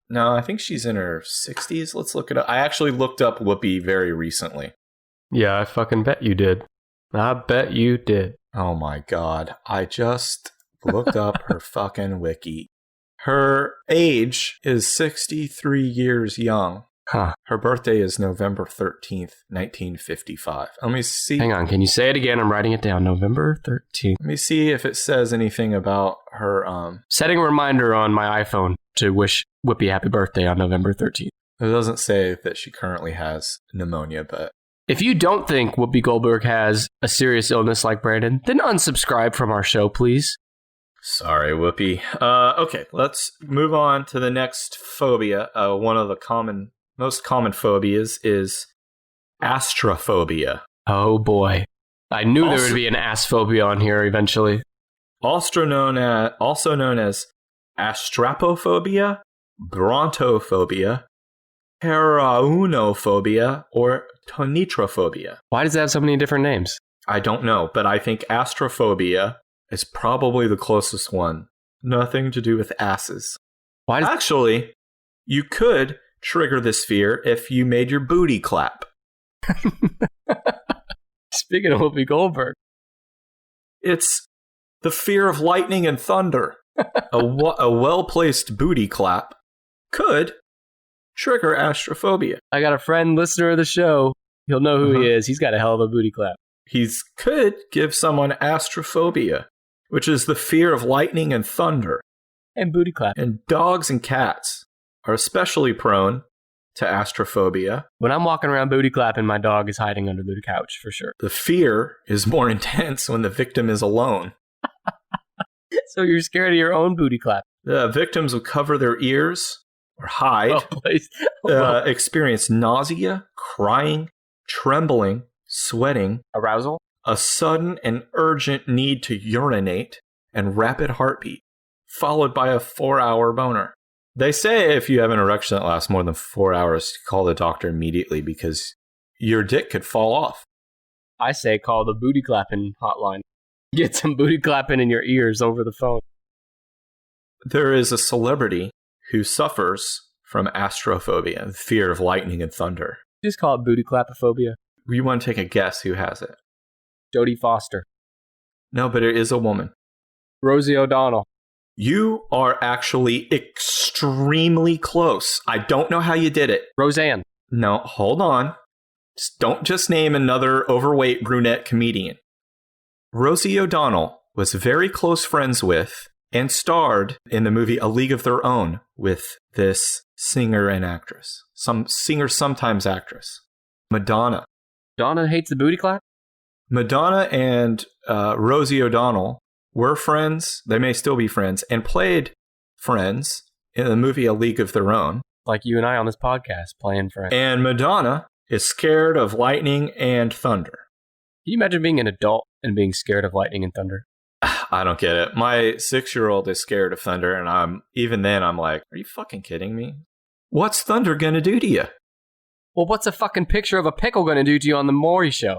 No, I think she's in her 60s. Let's look it up. I actually looked up Whoopi very recently. Yeah, I fucking bet you did. I bet you did. Oh my God. I just looked up her fucking wiki. Her age is 63 years young. Huh. Her birthday is November 13th, 1955. Let me see. Hang on. Can you say it again? I'm writing it down. November 13th. Let me see if it says anything about her. Setting a reminder on my iPhone to wish Whoopi happy birthday on November 13th. It doesn't say that she currently has pneumonia, but... If you don't think Whoopi Goldberg has a serious illness like Brandon, then unsubscribe from our show, please. Sorry, Whoopi. Okay, let's move on to the next phobia. One of the most common phobias is astrophobia. Oh boy. I knew there would be an ass phobia on here eventually. Also known as astrapophobia, brontophobia, paraunophobia, or tonitrophobia. Why does it have so many different names? I don't know, but I think astrophobia is probably the closest one. Nothing to do with asses. Actually, you could trigger this fear if you made your booty clap. Speaking of Whoopi Goldberg. It's the fear of lightning and thunder. A well-placed booty clap could trigger astrophobia. I got a friend, listener of the show. He'll know who he is. He's got a hell of a booty clap. He could give someone astrophobia, which is the fear of lightning and thunder. And booty clap. And dogs and cats are especially prone to astrophobia. When I'm walking around booty clapping, my dog is hiding under the couch, for sure. The fear is more intense when the victim is alone. So you're scared of your own booty clap? The victims will cover their ears or hide, experience nausea, crying, trembling, sweating, arousal, a sudden and urgent need to urinate, and rapid heartbeat, followed by a 4-hour boner. They say if you have an erection that lasts more than 4 hours, call the doctor immediately because your dick could fall off. I say call the booty clapping hotline. Get some booty clapping in your ears over the phone. There is a celebrity who suffers from astrophobia, the fear of lightning and thunder. Just call it booty clapophobia. You want to take a guess who has it? Jodie Foster. No, but it is a woman. Rosie O'Donnell. You are actually extremely close. I don't know how you did it. Roseanne. No, hold on. Don't just name another overweight brunette comedian. Rosie O'Donnell was very close friends with and starred in the movie A League of Their Own with this singer and actress. Some singer, sometimes actress. Madonna. Madonna hates the booty clap? Madonna and Rosie O'Donnell were friends. They may still be friends and played friends in the movie A League of Their Own. Like you and I on this podcast playing friends. And Madonna is scared of lightning and thunder. Can you imagine being an adult and being scared of lightning and thunder? I don't get it. My 6-year-old is scared of thunder, and I'm like, are you fucking kidding me? What's thunder gonna do to you? Well, what's a fucking picture of a pickle gonna do to you on the Maury show?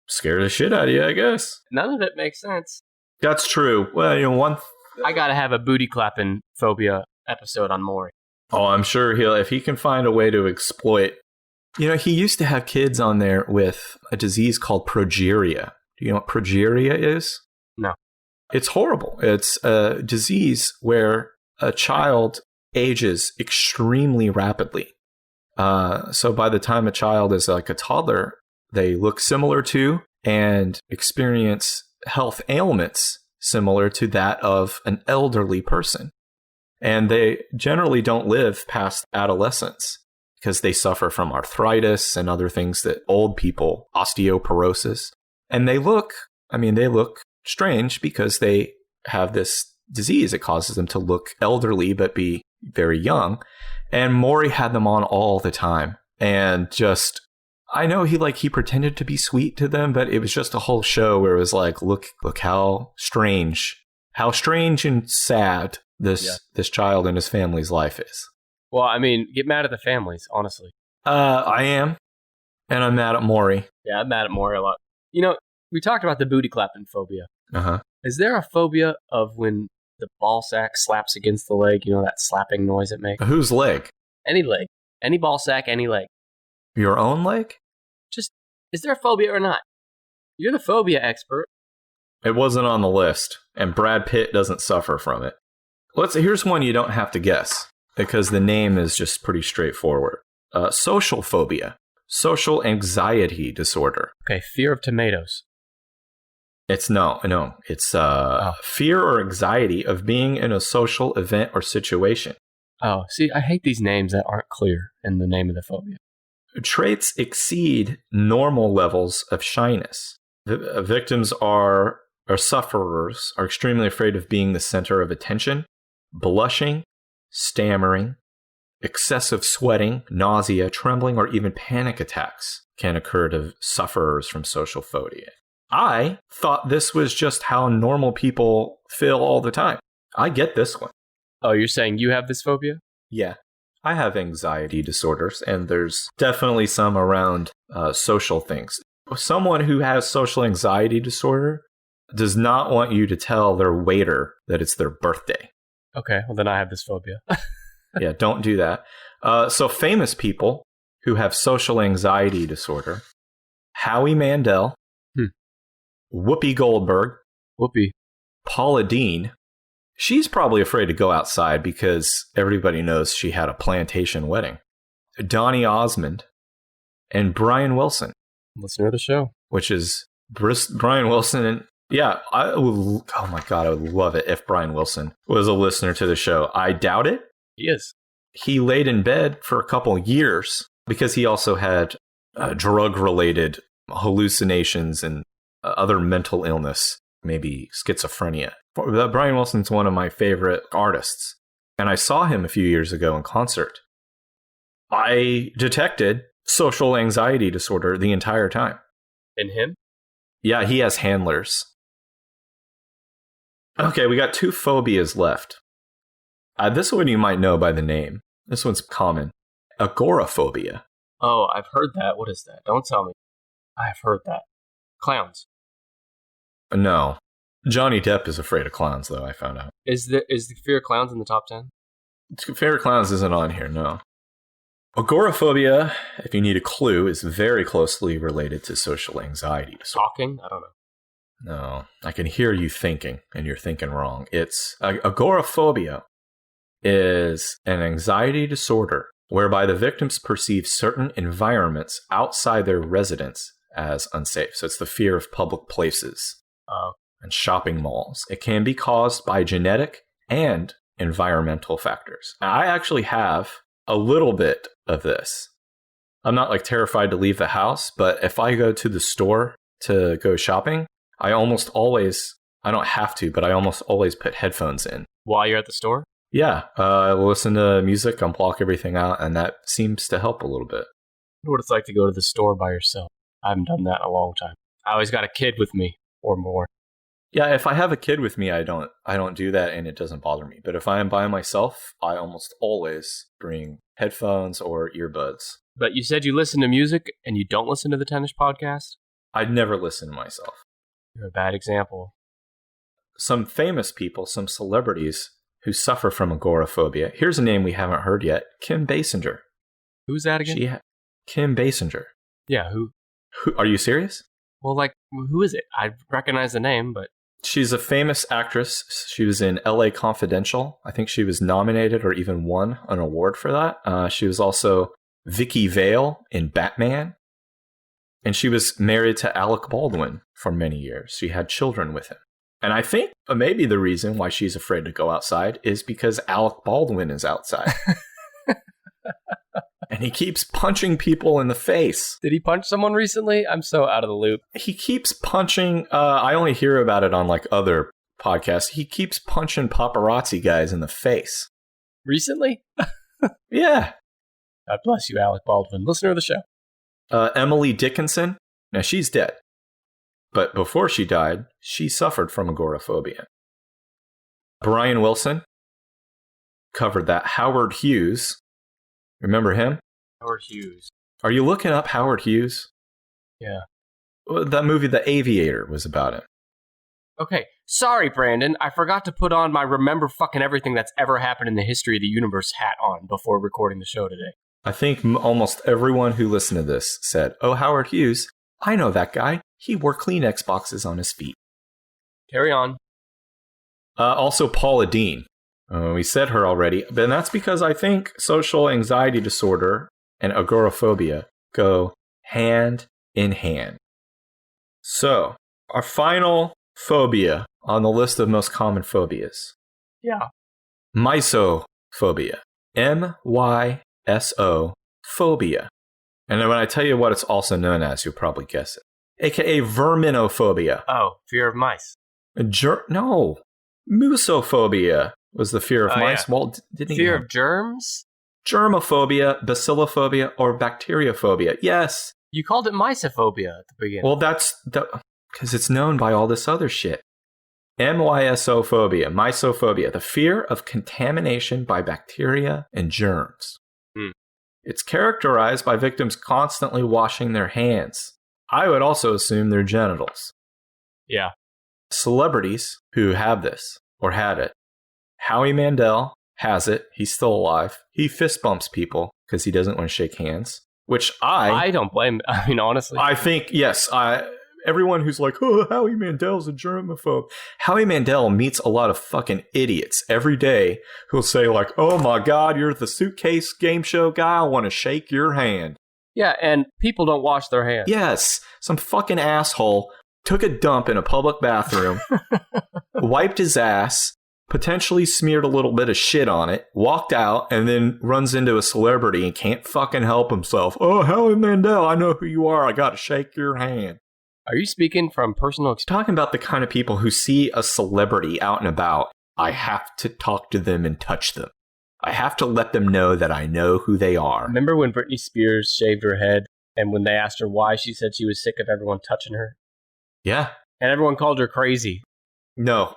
Scare the shit out of you, I guess. None of it makes sense. That's true. Well, I gotta have a booty clapping phobia episode on Maury. Oh, I'm sure if he can find a way to exploit. He used to have kids on there with a disease called progeria. Do you know what progeria is? No. It's horrible. It's a disease where a child ages extremely rapidly. So by the time a child is like a toddler, they look similar to and experience health ailments similar to that of an elderly person. And they generally don't live past adolescence because they suffer from arthritis and other things that old people, osteoporosis. And they look strange because they have this disease. It causes them to look elderly but be very young. And Maury had them on all the time. And just, I know he pretended to be sweet to them, but it was just a whole show where it was like, look how strange and sad this child and his family's life is. Well, I mean, get mad at the families, honestly. I am. And I'm mad at Maury. Yeah, I'm mad at Maury a lot. We talked about the booty clapping phobia. Uh-huh. Is there a phobia of when the ball sack slaps against the leg? That slapping noise it makes? Whose leg? Any leg. Any ball sack, any leg. Your own leg? Just, is there a phobia or not? You're the phobia expert. It wasn't on the list, and Brad Pitt doesn't suffer from it. Here's one you don't have to guess, because the name is just pretty straightforward. Social phobia. Social anxiety disorder. Okay, fear of tomatoes. It's no. It's fear or anxiety of being in a social event or situation. Oh, see, I hate these names that aren't clear in the name of the phobia. Traits exceed normal levels of shyness. Victims or sufferers are extremely afraid of being the center of attention, blushing, stammering, excessive sweating, nausea, trembling, or even panic attacks can occur to sufferers from social phobia. I thought this was just how normal people feel all the time. I get this one. Oh, you're saying you have this phobia? Yeah. I have anxiety disorders, and there's definitely some around social things. Someone who has social anxiety disorder does not want you to tell their waiter that it's their birthday. Okay, well then I have this phobia. Yeah, don't do that. So famous people who have social anxiety disorder: Howie Mandel, Whoopi Goldberg, Paula Deen. She's probably afraid to go outside because everybody knows she had a plantation wedding. Donny Osmond and Brian Wilson. Listener of the show. Which is Brian Wilson. Yeah, oh my God, I would love it if Brian Wilson was a listener to the show. I doubt it. He is. He laid in bed for a couple years because he also had drug-related hallucinations and other mental illness, maybe schizophrenia. Brian Wilson's one of my favorite artists, and I saw him a few years ago in concert. I detected social anxiety disorder the entire time. In him? Yeah, he has handlers. Okay, we got 2 phobias left. This one you might know by the name. This one's common. Agoraphobia. Oh, I've heard that. What is that? Don't tell me. I've heard that. Clowns. No. Johnny Depp is afraid of clowns, though, I found out. Is the fear of clowns in the top 10? Fear of clowns isn't on here, no. Agoraphobia, if you need a clue, is very closely related to social anxiety disorder. Talking? I don't know. No, I can hear you thinking, and you're thinking wrong. It's agoraphobia is an anxiety disorder whereby the victims perceive certain environments outside their residence as unsafe. So it's the fear of public places and shopping malls. It can be caused by genetic and environmental factors. I actually have a little bit of this. I'm not like terrified to leave the house, but if I go to the store to go shopping, I don't have to, but I almost always put headphones in. While you're at the store? Yeah, listen to music, unblock everything out, and that seems to help a little bit. I wonder what it's like to go to the store by yourself. I haven't done that in a long time. I always got a kid with me, or more. Yeah, if I have a kid with me, I don't do that, and it doesn't bother me. But if I am by myself, I almost always bring headphones or earbuds. But you said you listen to music, and you don't listen to the Tennis Podcast? I'd never listen to myself. You're a bad example. Some famous people, some celebrities who suffer from agoraphobia. Here's a name we haven't heard yet. Kim Basinger. Who's that again? Kim Basinger. Yeah, who? Are you serious? Well, who is it? I recognize the name, but... She's a famous actress. She was in LA Confidential. I think she was nominated or even won an award for that. She was also Vicky Vale in Batman. And she was married to Alec Baldwin for many years. She had children with him. And I think maybe the reason why she's afraid to go outside is because Alec Baldwin is outside. And he keeps punching people in the face. Did he punch someone recently? I'm so out of the loop. He keeps punching, I only hear about it on other podcasts. He keeps punching paparazzi guys in the face. Recently? Yeah. God bless you, Alec Baldwin. Listener of the show. Emily Dickinson. Now, she's dead. But before she died, she suffered from agoraphobia. Brian Wilson covered that. Howard Hughes. Remember him? Howard Hughes. Are you looking up Howard Hughes? Yeah. That movie, The Aviator, was about him. Okay. Sorry, Brandon. I forgot to put on my remember fucking everything that's ever happened in the history of the universe hat on before recording the show today. I think almost everyone who listened to this said, "Oh, Howard Hughes, I know that guy. He wore Kleenex boxes on his feet." Carry on. Also, Paula Deen. We said her already, but that's because I think social anxiety disorder and agoraphobia go hand in hand. So, our final phobia on the list of most common phobias. Yeah. Mysophobia. M-Y-S-O phobia. And then when I tell you what it's also known as, you'll probably guess it. AKA verminophobia. Oh, fear of mice. No. Musophobia was the fear of mice. Yeah. Well, didn't fear of germs? Germophobia, bacillophobia, or bacteriophobia. Yes. You called it mysophobia at the beginning. Well, that's because it's known by all this other shit. Mysophobia, mysophobia, the fear of contamination by bacteria and germs. It's characterized by victims constantly washing their hands. I would also assume their genitals. Yeah. Celebrities who have this, or had it. Howie Mandel has it. He's still alive. He fist bumps people because he doesn't want to shake hands, which I don't blame. I mean, honestly. I think, yes, everyone who's like, oh, Howie Mandel's a germaphobe. Howie Mandel meets a lot of fucking idiots every day who'll say like, oh my God, you're the suitcase game show guy. I want to shake your hand. Yeah, and people don't wash their hands. Yes, some fucking asshole took a dump in a public bathroom, wiped his ass, potentially smeared a little bit of shit on it, walked out, and then runs into a celebrity and can't fucking help himself. Oh, Howie Mandel, I know who you are. I got to shake your hand. Are you speaking from personal experience? Talking about the kind of people who see a celebrity out and about, I have to talk to them and touch them. I have to let them know that I know who they are. Remember when Britney Spears shaved her head, and when they asked her why, she said she was sick of everyone touching her? Yeah. And everyone called her crazy. No.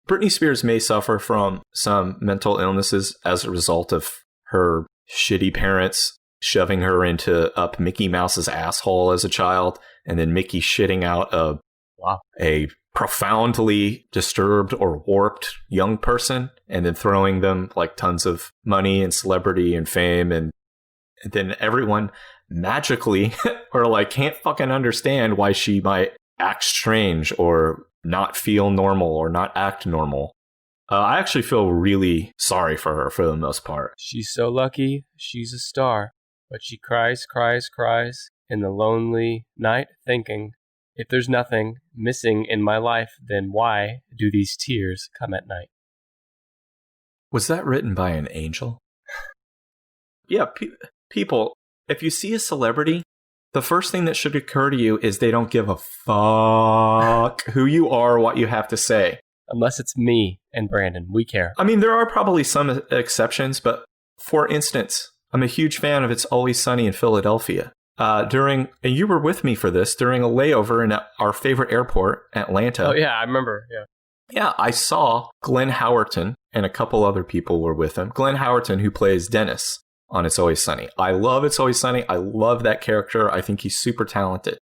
Britney Spears may suffer from some mental illnesses as a result of her shitty parents shoving her up Mickey Mouse's asshole as a child, and then Mickey shitting out a profoundly disturbed or warped young person, and then throwing them like tons of money and celebrity and fame, and then everyone magically or like can't fucking understand why she might act strange or not feel normal or not act normal. I actually feel really sorry for her for the most part. She's so lucky she's a star, but she cries in the lonely night, thinking, if there's nothing missing in my life, then why do these tears come at night? Was that written by an angel? Yeah, people, if you see a celebrity, the first thing that should occur to you is they don't give a fuck who you are, what you have to say. Unless it's me and Brandon, we care. I mean, there are probably some exceptions, but for instance, I'm a huge fan of It's Always Sunny in Philadelphia. And you were with me for this, during a layover in our favorite airport, Atlanta. Oh, yeah, I remember, yeah. Yeah, I saw Glenn Howerton, and a couple other people were with him. Glenn Howerton, who plays Dennis on It's Always Sunny. I love It's Always Sunny. I love that character. I think he's super talented.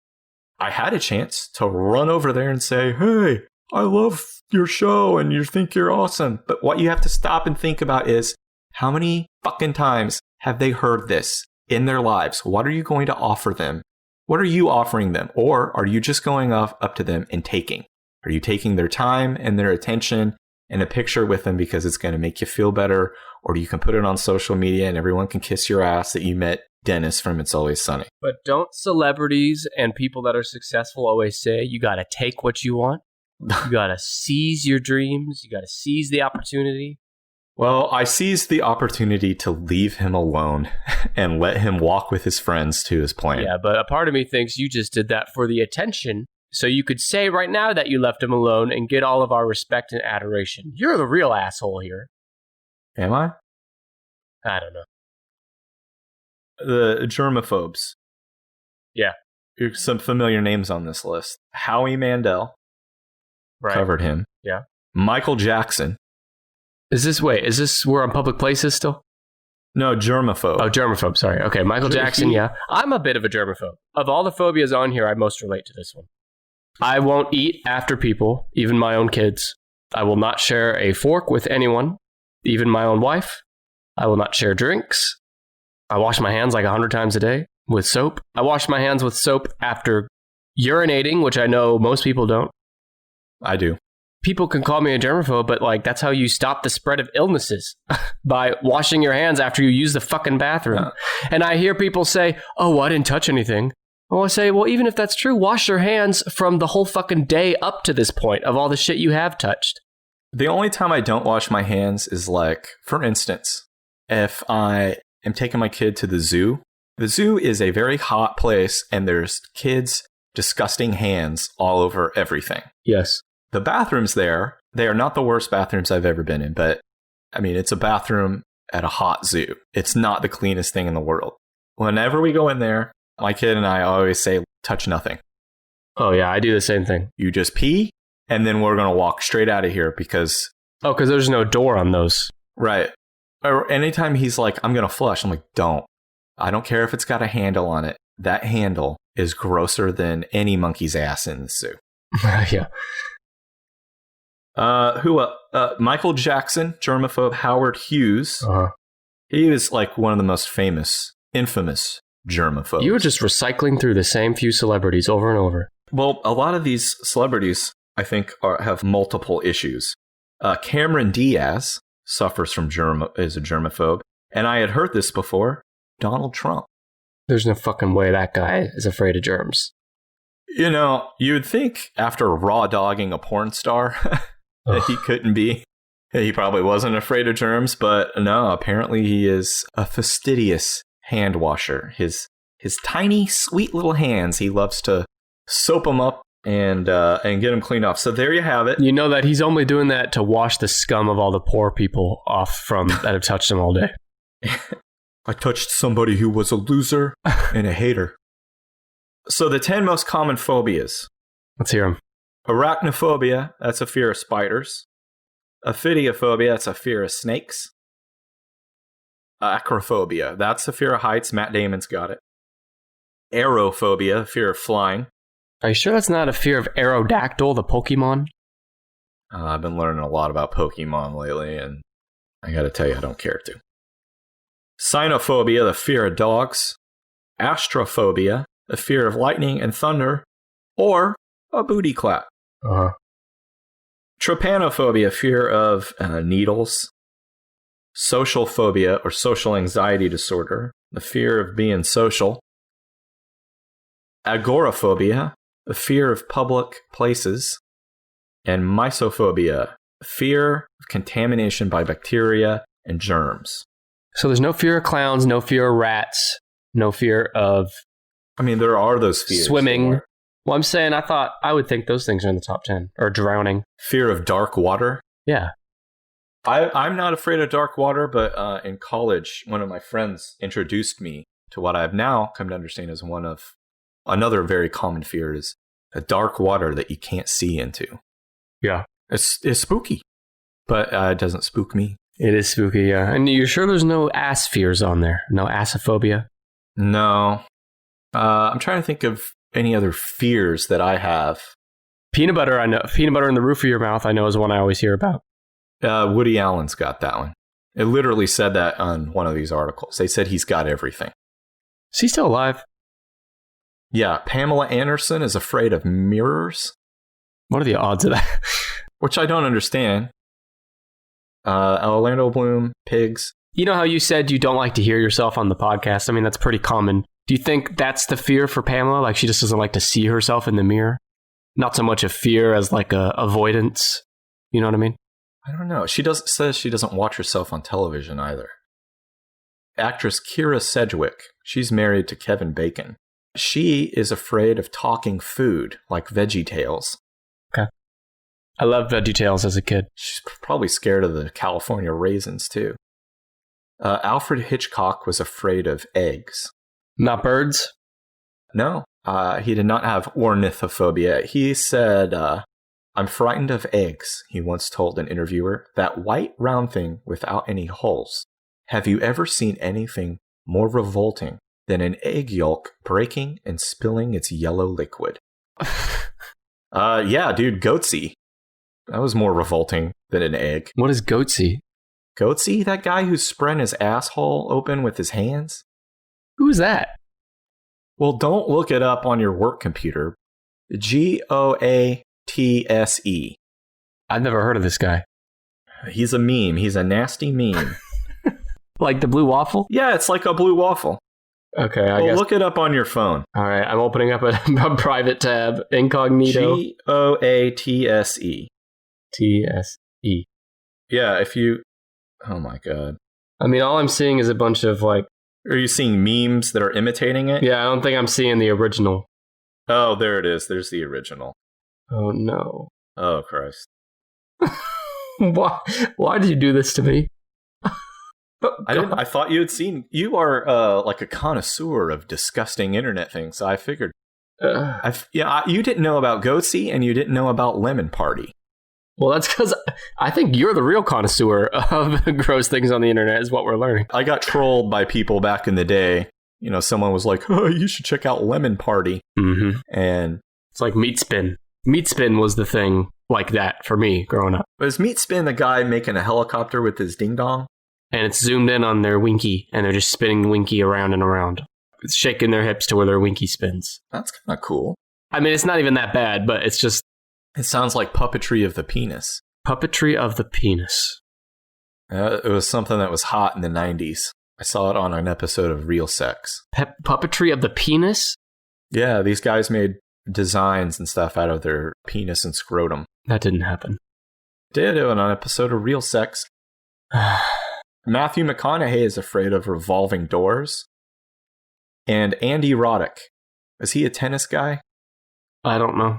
I had a chance to run over there and say, hey, I love your show and you think you're awesome. But what you have to stop and think about is, how many fucking times have they heard this in their lives? What are you going to offer them? What are you offering them? Or are you just going up to them and taking? Are you taking their time and their attention and a picture with them because it's going to make you feel better? Or you can put it on social media and everyone can kiss your ass that you met Dennis from It's Always Sunny. But don't celebrities and people that are successful always say, you got to take what you want? You got to seize your dreams. You got to seize the opportunity. Well, I seized the opportunity to leave him alone and let him walk with his friends to his plane. Yeah, but a part of me thinks you just did that for the attention. So you could say right now that you left him alone and get all of our respect and adoration. You're the real asshole here. Am I? I don't know. The germaphobes. Yeah. There's some familiar names on this list. Howie Mandel. Right. Covered him. Yeah. Michael Jackson. Is this we're on public places still? No, germaphobe. Oh, germaphobe, sorry. Okay, Michael Jackson, yeah. I'm a bit of a germaphobe. Of all the phobias on here, I most relate to this one. I won't eat after people, even my own kids. I will not share a fork with anyone, even my own wife. I will not share drinks. I wash my hands like 100 times a day with soap. I wash my hands with soap after urinating, which I know most people don't. I do. people can call me a germaphobe, but like that's how you stop the spread of illnesses by washing your hands after you use the fucking bathroom. And I hear people say, oh, well, I didn't touch anything. Well, I say, well, even if that's true, wash your hands from the whole fucking day up to this point of all the shit you have touched. The only time I don't wash my hands is like, for instance, if I am taking my kid to the zoo. The zoo is a very hot place and there's kids' disgusting hands all over everything. Yes. The bathrooms there, they are not the worst bathrooms I've ever been in, but I mean, it's a bathroom at a hot zoo. It's not the cleanest thing in the world. Whenever we go in there, my kid and I always say, touch nothing. Oh, yeah, I do the same thing. You just pee, and then we're going to walk straight out of here because... Oh, because there's no door on those. Right. Or anytime he's like, I'm going to flush, I'm like, don't. I don't care if it's got a handle on it. That handle is grosser than any monkey's ass in the zoo. Yeah. Michael Jackson, germaphobe Howard Hughes. Uh-huh. He was like one of the most infamous germaphobes. You were just recycling through the same few celebrities over and over. Well, a lot of these celebrities, I think, have multiple issues. Cameron Diaz suffers from is a germaphobe. And I had heard this before. Donald Trump. There's no fucking way that guy is afraid of germs. You know, you would think after raw dogging a porn star that he couldn't be. He probably wasn't afraid of germs, but no, apparently he is a fastidious hand washer. His tiny, sweet little hands, he loves to soap them up and get them cleaned off. So there you have it. You know that he's only doing that to wash the scum of all the poor people off from that have touched him all day. I touched somebody who was a loser and a hater. So the 10 most common phobias. Let's hear them. Arachnophobia, that's a fear of spiders. Ophidiophobia, that's a fear of snakes. Acrophobia, that's a fear of heights. Matt Damon's got it. Aerophobia, fear of flying. Are you sure that's not a fear of Aerodactyl, the Pokemon? I've been learning a lot about Pokemon lately, and I gotta tell you, I don't care to. Cynophobia, the fear of dogs. Astrophobia, the fear of lightning and thunder. Or a booty clap. Uh-huh. Trypanophobia, fear of needles. Social phobia, or social anxiety disorder, the fear of being social. Agoraphobia, the fear of public places. And mysophobia, fear of contamination by bacteria and germs. So there's no fear of clowns, no fear of rats, no fear of... I mean, there are those fears. Swimming. Well, I'm saying I would think those things are in the top 10. Or drowning. Fear of dark water? Yeah. I'm not afraid of dark water, but in college, one of my friends introduced me to what I've now come to understand as another very common fear is a dark water that you can't see into. Yeah. It's spooky, but it doesn't spook me. It is spooky, yeah. And you're sure there's no ass fears on there? No assophobia? No. I'm trying to think of any other fears that I have. Peanut butter, I know. Peanut butter in the roof of your mouth, I know, is one I always hear about. Woody Allen's got that one. It literally said that on one of these articles. They said he's got everything. Is he still alive? Yeah, Pamela Anderson is afraid of mirrors. What are the odds of that? Which I don't understand. Orlando Bloom, pigs. You know how you said you don't like to hear yourself on the podcast? I mean, that's pretty common. Do you think that's the fear for Pamela? Like she just doesn't like to see herself in the mirror? Not so much a fear as like a avoidance. You know what I mean? I don't know. Says she doesn't watch herself on television either. Actress Kira Sedgwick. She's married to Kevin Bacon. She is afraid of talking food, like VeggieTales. Okay. I loved VeggieTales as a kid. She's probably scared of the California raisins, too. Alfred Hitchcock was afraid of eggs. Not birds? No. He did not have ornithophobia. He said, I'm frightened of eggs, he once told an interviewer. That white round thing without any holes. Have you ever seen anything more revolting than an egg yolk breaking and spilling its yellow liquid? Yeah, dude, Goatsy. That was more revolting than an egg. What is Goatsy? Goatsy? That guy who's spreading his asshole open with his hands? Who is that? Well, don't look it up on your work computer. Goatse. I've never heard of this guy. He's a meme. He's a nasty meme. Like the blue waffle? Yeah, it's like a blue waffle. Okay, I guess. Look it up on your phone. All right, I'm opening up a private tab. Incognito. Goatse. TSE. Yeah, if you... Oh my god. I mean, all I'm seeing is a bunch of like... Are you seeing memes that are imitating it? Yeah, I don't think I'm seeing the original. Oh, there it is. There's the original. Oh, no. Oh, Christ. Why did you do this to me? I thought you had seen... You are like a connoisseur of disgusting internet things, so I figured... you didn't know about Goatse, and you didn't know about Lemon Party. Well, that's because I think you're the real connoisseur of gross things on the internet, is what we're learning. I got trolled by people back in the day. You know, someone was like, oh, you should check out Lemon Party. Mm-hmm. And it's like Meat Spin. Meat Spin was the thing like that for me growing up. Was Meat Spin the guy making a helicopter with his ding-dong? And it's zoomed in on their winky, and they're just spinning winky around and around. It's shaking their hips to where their winky spins. That's kind of cool. I mean, it's not even that bad, but it's just... It sounds like puppetry of the penis. Puppetry of the penis. It was something that was hot in the 90s. I saw it on an episode of Real Sex. Puppetry of the penis? Yeah, these guys made designs and stuff out of their penis and scrotum. That didn't happen. Did it on an episode of Real Sex. Matthew McConaughey is afraid of revolving doors. And Andy Roddick. Is he a tennis guy? I don't know.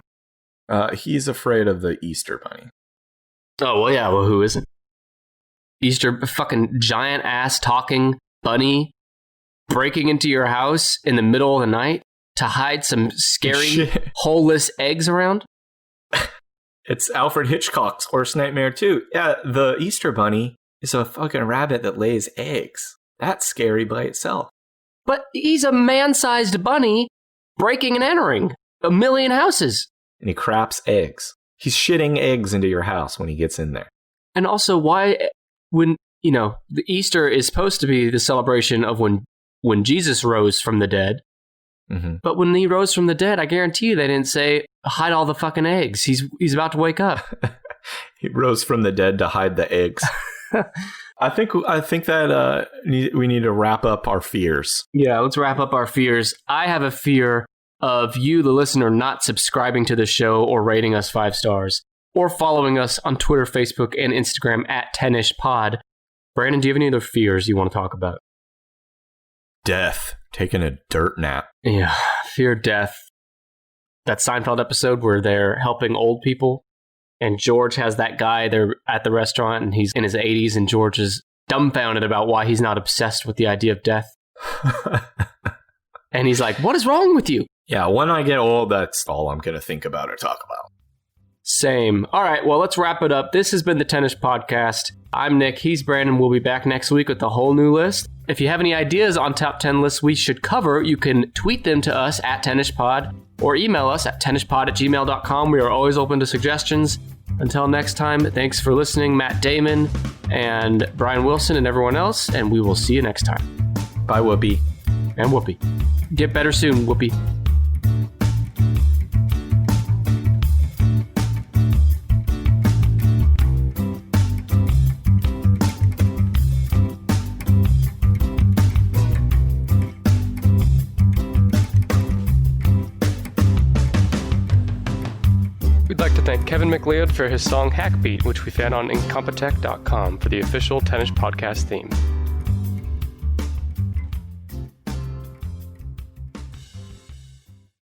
He's afraid of the Easter Bunny. Oh, well, yeah, well, who isn't? Easter fucking giant ass talking bunny breaking into your house in the middle of the night to hide some scary holeless eggs around? It's Alfred Hitchcock's worst nightmare, too. Yeah, the Easter Bunny is a fucking rabbit that lays eggs. That's scary by itself. But he's a man-sized bunny breaking and entering 1 million houses. And he craps eggs. He's shitting eggs into your house when he gets in there. And also, why, when, you know, the Easter is supposed to be the celebration of when Jesus rose from the dead. Mm-hmm. But when he rose from the dead, I guarantee you they didn't say, hide all the fucking eggs. He's about to wake up. He rose from the dead to hide the eggs. I think that we need to wrap up our fears. Yeah, let's wrap up our fears. I have a fear of you, the listener, not subscribing to the show or rating us 5 stars or following us on Twitter, Facebook, and Instagram at 10ishpod. Brandon, do you have any other fears you want to talk about? Death. Taking a dirt nap. Yeah, fear death. That Seinfeld episode where they're helping old people and George has that guy there at the restaurant and he's in his 80s and George is dumbfounded about why he's not obsessed with the idea of death. And he's like, what is wrong with you? Yeah, when I get old, that's all I'm going to think about or talk about. Same. All right, well, let's wrap it up. This has been the 10ish Podcast. I'm Nick. He's Brandon. We'll be back next week with a whole new list. If you have any ideas on top 10 lists we should cover, you can tweet them to us at 10ishpod or email us at 10ishpod@gmail.com. We are always open to suggestions. Until next time, thanks for listening, Matt Damon and Brian Wilson and everyone else, and we will see you next time. Bye, Whoopi. And Whoopi. Get better soon, Whoopi. We'd like to thank Kevin MacLeod for his song Hackbeat, which we found on Incompetech.com for the official 10ish Podcast theme.